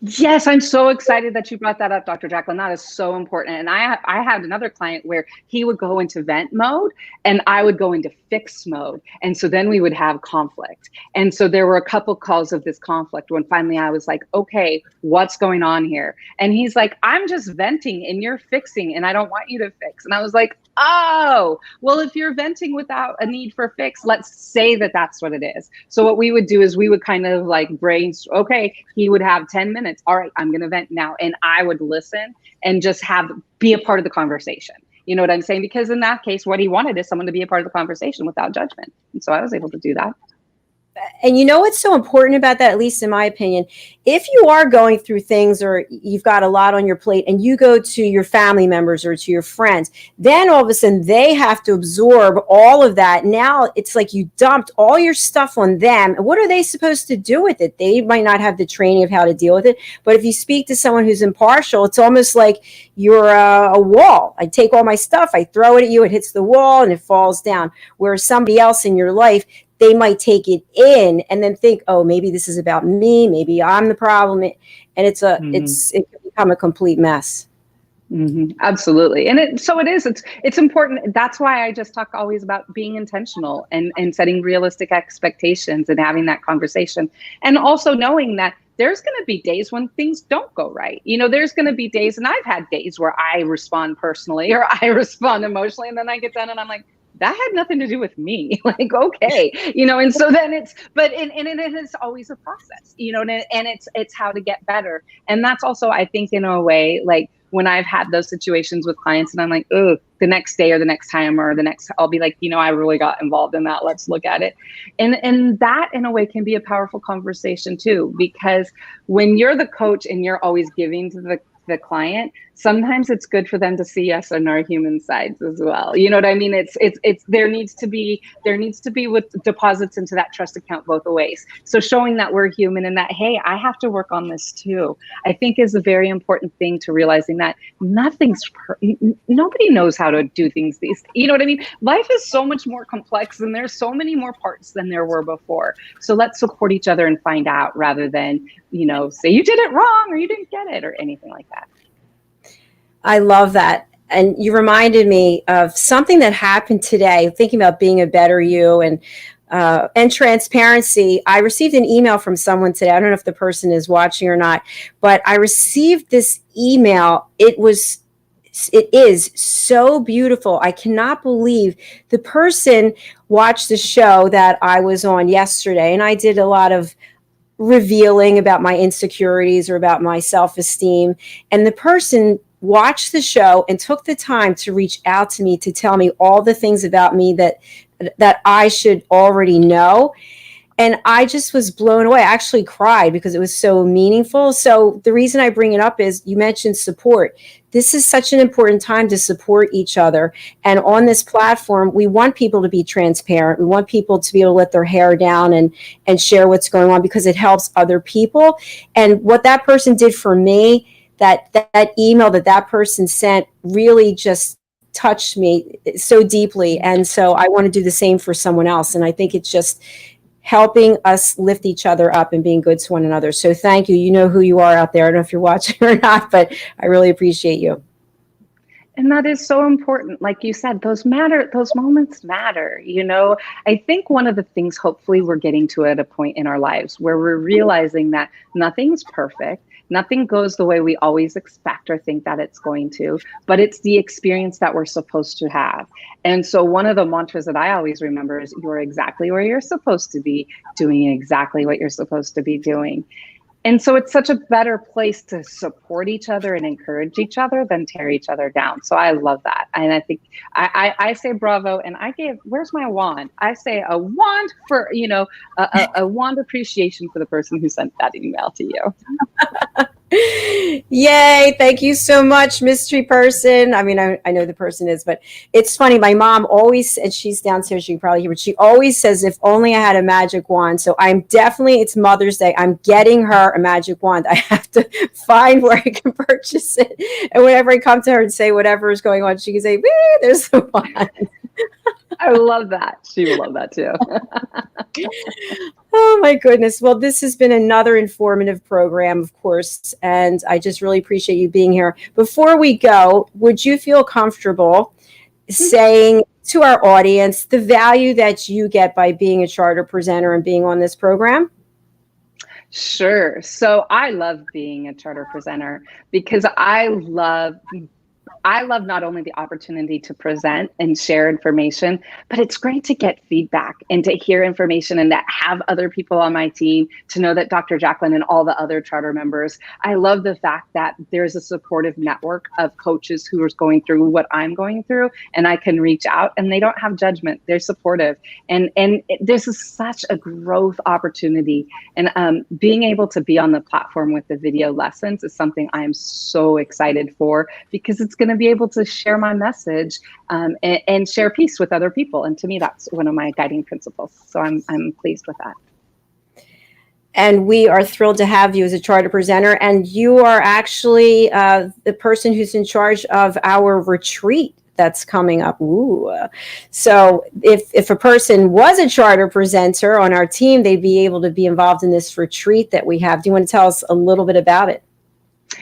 Yes, I'm so excited that you brought that up, Dr. Jacalyn. That is so important. And I had another client where he would go into vent mode and I would go into fix mode. And so then we would have conflict. And so there were a couple calls of this conflict when finally I was like, okay, what's going on here? And he's like, I'm just venting and you're fixing and I don't want you to fix. And I was like, oh, well, if you're venting without a need for fix, let's say that that's what it is. So what we would do is we would kind of like brainstorm. Okay, he would have 10 minutes. All right, I'm going to vent now. And I would listen and just be a part of the conversation. You know what I'm saying? Because in that case, what he wanted is someone to be a part of the conversation without judgment. And so I was able to do that. And you know what's so important about that, at least in my opinion, if you are going through things or you've got a lot on your plate and you go to your family members or to your friends, then all of a sudden they have to absorb all of that. Now it's like you dumped all your stuff on them. And what are they supposed to do with it? They might not have the training of how to deal with it. But if you speak to someone who's impartial, it's almost like you're a wall. I take all my stuff, I throw it at you, it hits the wall and it falls down. Whereas somebody else in your life, they might take it in and then think, oh, maybe this is about me. Maybe I'm the problem. And it can become a complete mess. Mm-hmm. Absolutely. And it's important. That's why I just talk always about being intentional and setting realistic expectations and having that conversation. And also knowing that there's going to be days when things don't go right. You know, there's going to be days, and I've had days where I respond personally or I respond emotionally, and then I get done and I'm like, that had nothing to do with me. Like, okay, you know, and so then it is always a process, you know, and it's how to get better. And that's also, I think, in a way, like when I've had those situations with clients and I'm like, oh, the next day or the next time or I'll be like, you know, I really got involved in that. Let's look at it. And that in a way can be a powerful conversation too, because when you're the coach and you're always giving to the client, sometimes it's good for them to see us on our human sides as well. You know what I mean? It's there needs to be with deposits into that trust account both ways. So showing that we're human and that, hey, I have to work on this too, I think is a very important thing, to realizing that nobody knows how to do things you know what I mean? Life is so much more complex and there's so many more parts than there were before. So let's support each other and find out, rather than, you know, say you did it wrong or you didn't get it or anything like that. I love that. And you reminded me of something that happened today, thinking about being a better you and transparency. I received an email from someone today. I don't know if the person is watching or not, but I received this email. It is so beautiful. I cannot believe the person watched the show that I was on yesterday, and I did a lot of revealing about my insecurities or about my self-esteem. And the person watched the show and took the time to reach out to me to tell me all the things about me that I should already know. And I just was blown away. I actually cried because it was so meaningful. So the reason I bring it up is you mentioned support. This is such an important time to support each other. And on this platform, we want people to be transparent. We want people to be able to let their hair down and share what's going on, because it helps other people. And what that person did for me, that email that person sent, really just touched me so deeply. And so I want to do the same for someone else. And I think it's just helping us lift each other up and being good to one another. So thank you. You know who you are out there. I don't know if you're watching or not, but I really appreciate you. And that is so important. Like you said, those moments matter. You know, I think one of the things, hopefully we're getting to at a point in our lives where we're realizing that nothing's perfect. Nothing goes the way we always expect or think that it's going to, but it's the experience that we're supposed to have. And so one of the mantras that I always remember is, you're exactly where you're supposed to be, doing exactly what you're supposed to be doing. And so it's such a better place to support each other and encourage each other than tear each other down. So I love that. And I think I say bravo, and where's my wand? I say a wand for, you know, a wand appreciation for the person who sent that email to you. Yay. Thank you so much, mystery person. I mean, I know the person is, but it's funny. My mom always, and she's downstairs, you can probably hear, but she always says, if only I had a magic wand. So it's Mother's Day. I'm getting her a magic wand. I have to find where I can purchase it. And whenever I come to her and say whatever is going on, she can say, there's the wand. I love that. She will love that too. Oh my goodness. Well, this has been another informative program, of course, and I just really appreciate you being here. Before we go, would you feel comfortable saying to our audience the value that you get by being a charter presenter and being on this program? Sure. So I love being a charter presenter because I love not only the opportunity to present and share information, but it's great to get feedback and to hear information and to have other people on my team, to know that Dr. Jacalyn and all the other charter members, I love the fact that there's a supportive network of coaches who are going through what I'm going through, and I can reach out and they don't have judgment. They're supportive. And this is such a growth opportunity. And being able to be on the platform with the video lessons is something I'm so excited for, because it's going to be able to share my message and share peace with other people. And to me, that's one of my guiding principles. So I'm pleased with that. And we are thrilled to have you as a charter presenter. And you are actually the person who's in charge of our retreat that's coming up. Ooh. So if a person was a charter presenter on our team, they'd be able to be involved in this retreat that we have. Do you want to tell us a little bit about it?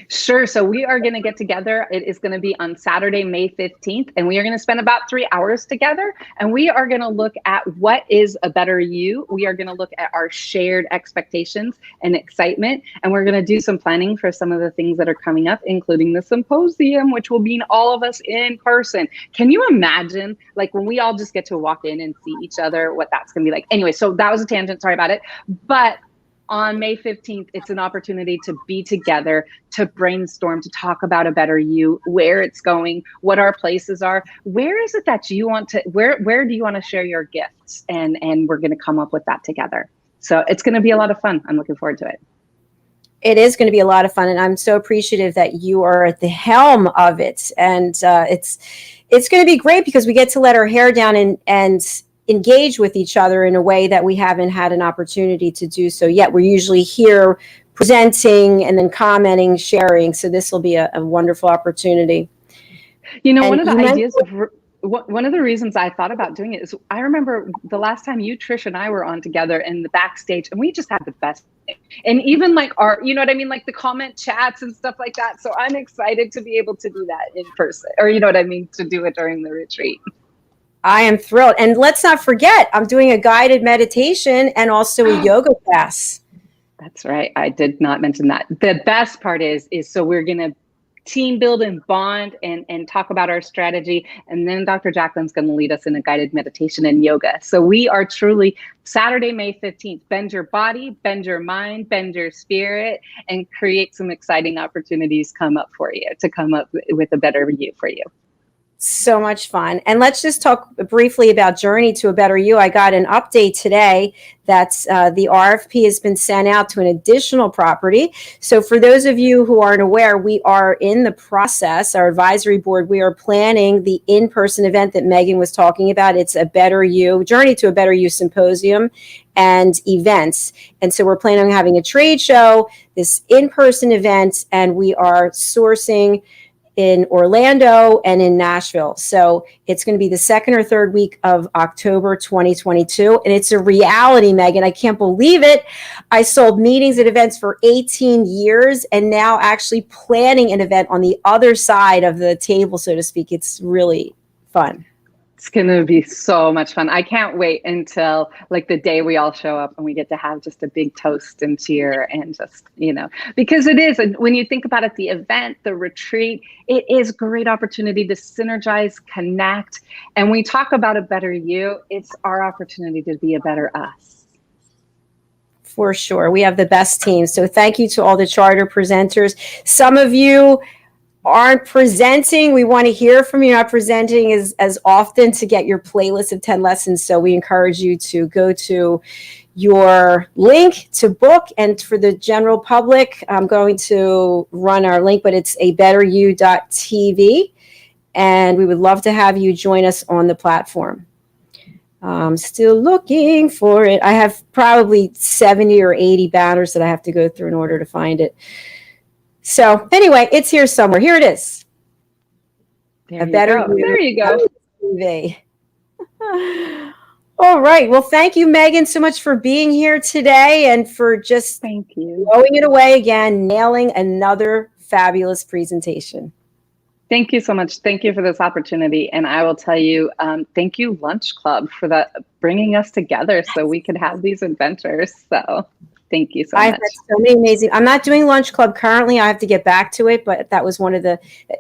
Sure. So we are going to get together. It is going to be on Saturday, May 15th, and we are going to spend about 3 hours together. And we are going to look at what is a better you. We are going to look at our shared expectations and excitement. And we're going to do some planning for some of the things that are coming up, including the symposium, which will mean all of us in person. Can you imagine, like, when we all just get to walk in and see each other, what that's going to be like? Anyway, so that was a tangent. Sorry about it. But on May 15th, it's an opportunity to be together, to brainstorm, to talk about a better you, where it's going, what our places are. Where is it that you want to, where do you want to share your gifts? And we're going to come up with that together. So it's going to be a lot of fun. I'm looking forward to it. It is going to be a lot of fun, and I'm so appreciative that you are at the helm of it. And it's going to be great because we get to let our hair down and engage with each other in a way that we haven't had an opportunity to do so yet. We're usually here presenting and then commenting, sharing. So this will be a wonderful opportunity. You know, one of the reasons I thought about doing it is I remember the last time you, Trish, and I were on together in the backstage, and we just had the best. And even like our, you know what I mean? Like the comment chats and stuff like that. So I'm excited to be able to do that in person, or you know what I mean? To do it during the retreat. I am thrilled. And let's not forget, I'm doing a guided meditation and also a yoga class. That's right. I did not mention that. The best part is so we're going to team build and bond and talk about our strategy. And then Dr. Jacalyn's going to lead us in a guided meditation and yoga. So we are truly Saturday, May 15th, bend your body, bend your mind, bend your spirit, and create some exciting opportunities come up for you to come up with a better you for you. So much fun. And let's just talk briefly about Journey to a Better You. I got an update today that the RFP has been sent out to an additional property. So for those of you who aren't aware, we are in the process, our advisory board, we are planning the in-person event that Megan was talking about. It's a Better You, Journey to a Better You symposium and events. And so we're planning on having a trade show, this in-person event, and we are sourcing in Orlando and in Nashville. So it's going to be the second or third week of October 2022. And it's a reality, Megan. I can't believe it. I sold meetings at events for 18 years and now actually planning an event on the other side of the table, so to speak. It's really fun. It's going to be so much fun. I can't wait until like the day we all show up and we get to have just a big toast and cheer and just, you know, because it is. And when you think about it, the event, the retreat, it is a great opportunity to synergize, connect. And we talk about a better you. It's our opportunity to be a better us. For sure. We have the best team. So thank you to all the charter presenters. Some of you aren't presenting. We want to hear from you. Not presenting as often to get your playlist of 10 lessons. So we encourage you to go to your link to book. And for the general public, I'm going to run our link, but it's abetteryou.tv. And we would love to have you join us on the platform. I'm still looking for it. I have probably 70 or 80 banners that I have to go through in order to find it. So anyway, it's here somewhere. Here it is. There you go. TV. All right. Well, thank you, Megan, so much for being here today and for just Thank you. blowing it away again, nailing another fabulous presentation. Thank you so much. Thank you for this opportunity. And I will tell you, thank you, Lunch Club, for that, bringing us together so we could have these adventures. So thank you so much. I've had so many amazing. I'm not doing Lunch Club currently. I have to get back to it, but that was one of the.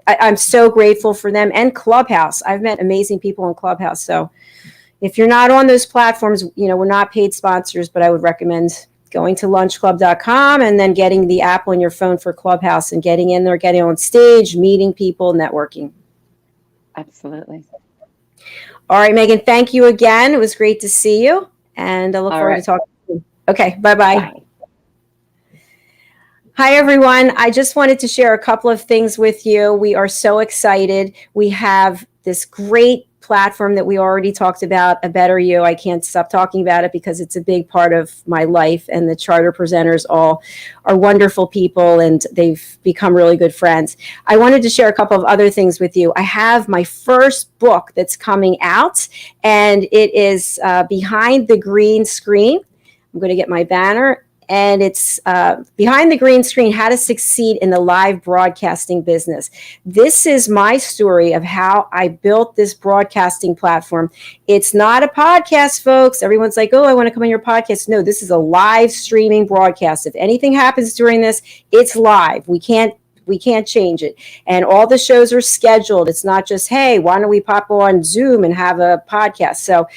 I'm so grateful for them and Clubhouse. I've met amazing people in Clubhouse. So if you're not on those platforms, we're not paid sponsors, but I would recommend going to lunchclub.com and then getting the app on your phone for Clubhouse and getting in there, getting on stage, meeting people, networking. Absolutely. All right, Megan, thank you again. It was great to see you, and I look forward to talking to you. Okay, bye-bye. Bye. Hi, everyone. I just wanted to share a couple of things with you. We are so excited. We have this great platform that we already talked about, A Better You. I can't stop talking about it because it's a big part of my life, and the charter presenters all are wonderful people, and they've become really good friends. I wanted to share a couple of other things with you. I have my first book that's coming out, and it is Behind the Green Screen. I'm going to get my banner. And it's Behind the Green Screen, How to Succeed in the Live Broadcasting Business. This is my story of how I built this broadcasting platform. It's not a podcast, folks. Everyone's like, oh, I want to come on your podcast. No, this is a live streaming broadcast. If anything happens during this, it's live. We can't change it. And all the shows are scheduled. It's not just, hey, why don't we pop on Zoom and have a podcast? So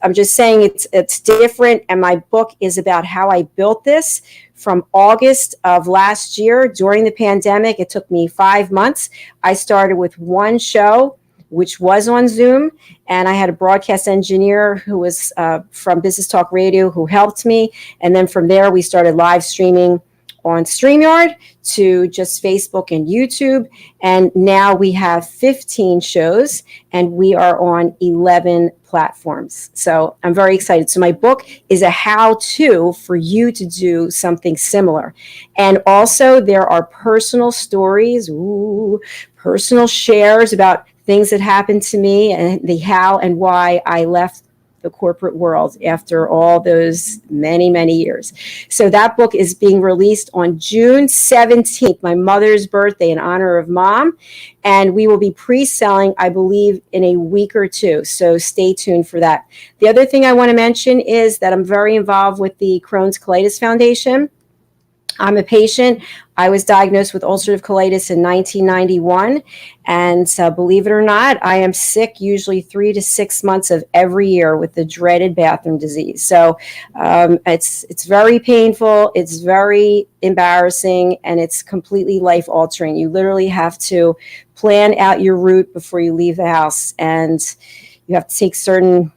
I'm just saying it's different. And my book is about how I built this from August of last year during the pandemic. It took me 5 months. I started with one show, which was on Zoom. And I had a broadcast engineer who was from Business Talk Radio who helped me. And then from there, we started live streaming on StreamYard to just Facebook and YouTube. And now we have 15 shows and we are on 11 platforms. So I'm very excited. So my book is a how-to for you to do something similar. And also there are personal stories, personal shares about things that happened to me and the how and why I left the corporate world after all those many, many years. So that book is being released on June 17th, my mother's birthday, in honor of Mom. And we will be pre-selling, I believe, in a week or two. So stay tuned for that. The other thing I want to mention is that I'm very involved with the Crohn's Colitis Foundation. I'm a patient. I was diagnosed with ulcerative colitis in 1991. And believe it or not, I am sick usually 3 to 6 months of every year with the dreaded bathroom disease. So it's very painful. It's very embarrassing, and it's completely life altering. You literally have to plan out your route before you leave the house. And you have to take certain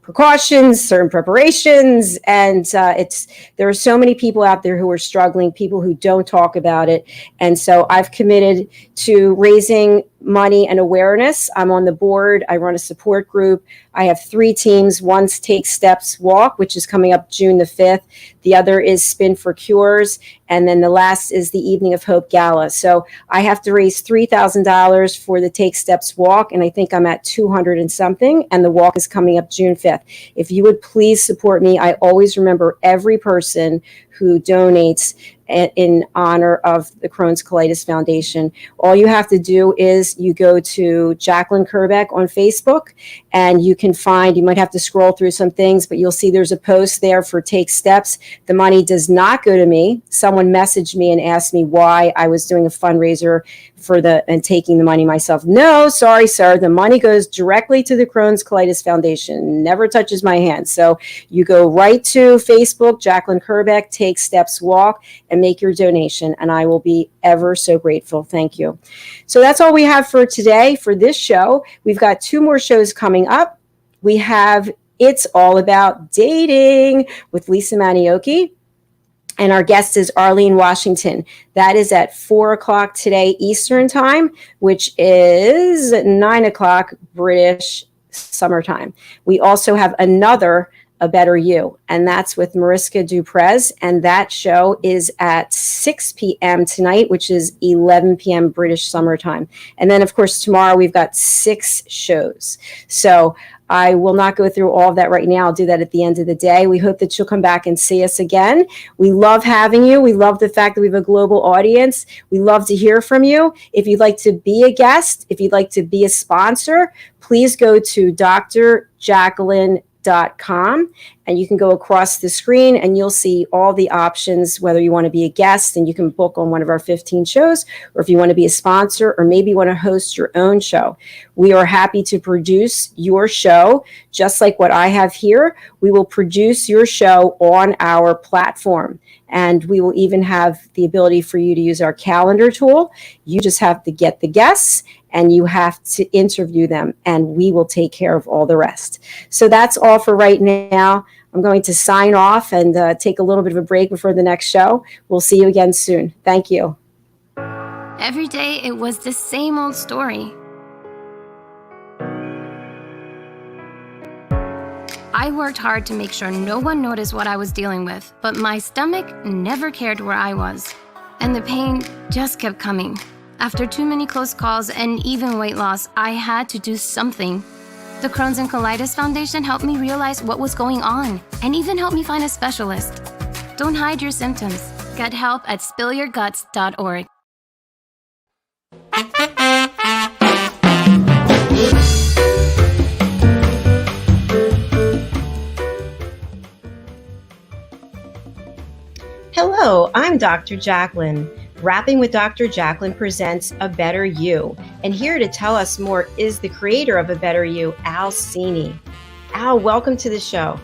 precautions, certain preparations, and there are so many people out there who are struggling, people who don't talk about it. And so I've committed to raising money and awareness. I'm on the board. I run a support group. I have 3 teams. One's Take Steps Walk, which is coming up June the 5th. The other is Spin for Cures. And then the last is the Evening of Hope Gala. So I have to raise $3,000 for the Take Steps Walk. And I think I'm at 200 and something. And the walk is coming up June 5th. If you would please support me, I always remember every person who donates in honor of the Crohn's Colitis Foundation. All you have to do is you go to Jacalyn Kerbeck on Facebook, and you can find, you might have to scroll through some things, but you'll see there's a post there for Take Steps. The money does not go to me. Someone messaged me and asked me why I was doing a fundraiser and taking the money myself. No, sorry, sir. The money goes directly to the Crohn's Colitis Foundation. Never touches my hands. So you go right to Facebook, Jacalyn Kerbeck, Take Steps Walk, and make your donation. And I will be ever so grateful. Thank you. So that's all we have for today for this show. We've got 2 more shows coming up. We have It's All About Dating with Lisa Manioki. And our guest is Arlene Washington. That is at 4 o'clock today Eastern Time, which is 9 o'clock British summertime. We also have another A Better You. And that's with Mariska Duprez. And that show is at 6 p.m. tonight, which is 11 p.m. British summertime. And then, of course, tomorrow we've got 6 shows. So I will not go through all of that right now. I'll do that at the end of the day. We hope that you'll come back and see us again. We love having you. We love the fact that we have a global audience. We love to hear from you. If you'd like to be a guest, if you'd like to be a sponsor, please go to drjacalyn.com, and you can go across the screen and you'll see all the options, whether you want to be a guest and you can book on one of our 15 shows, or if you want to be a sponsor, or maybe you want to host your own show. We are happy to produce your show, just like what I have here. We will produce your show on our platform, and we will even have the ability for you to use our calendar tool. You just have to get the guests and you have to interview them, and we will take care of all the rest. So that's all for right now. I'm going to sign off and take a little bit of a break before the next show. We'll see you again soon. Thank you. Every day it was the same old story. I worked hard to make sure no one noticed what I was dealing with, but my stomach never cared where I was. And the pain just kept coming. After too many close calls and even weight loss, I had to do something. The Crohn's and Colitis Foundation helped me realize what was going on and even helped me find a specialist. Don't hide your symptoms. Get help at spillyourguts.org. Hello, I'm Dr. Jacalyn. Rapping with Dr. Jacalyn presents A Better You. And here to tell us more is the creator of A Better You, Al Cini. Al, welcome to the show.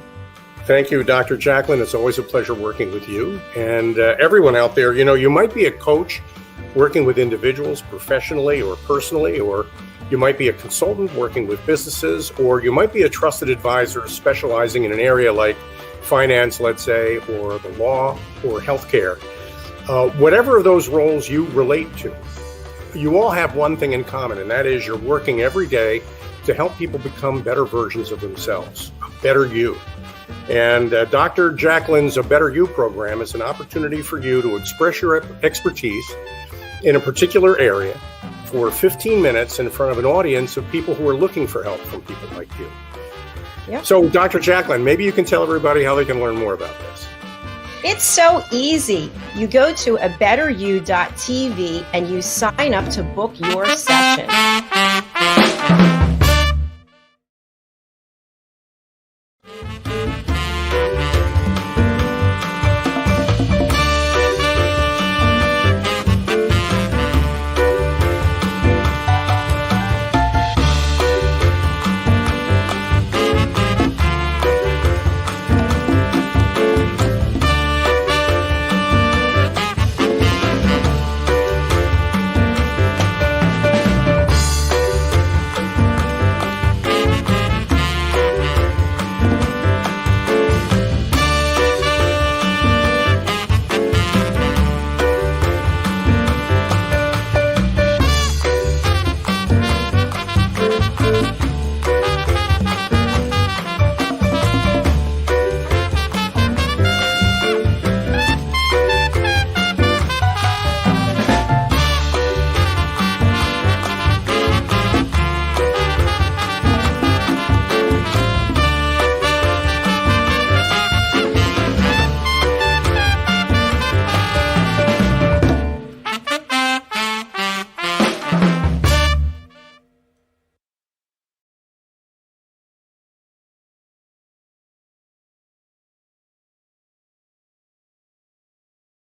Thank you, Dr. Jacalyn. It's always a pleasure working with you. And everyone out there, you might be a coach working with individuals professionally or personally, or you might be a consultant working with businesses, or you might be a trusted advisor specializing in an area like finance, let's say, or the law or healthcare. Whatever of those roles you relate to, you all have one thing in common, and that is you're working every day to help people become better versions of themselves, a better you. And Dr. Jacalyn's A Better You program is an opportunity for you to express your expertise in a particular area for 15 minutes in front of an audience of people who are looking for help from people like you. Yep. So, Dr. Jacalyn, maybe you can tell everybody how they can learn more about this. It's so easy. You go to abetteryou.tv and you sign up to book your session.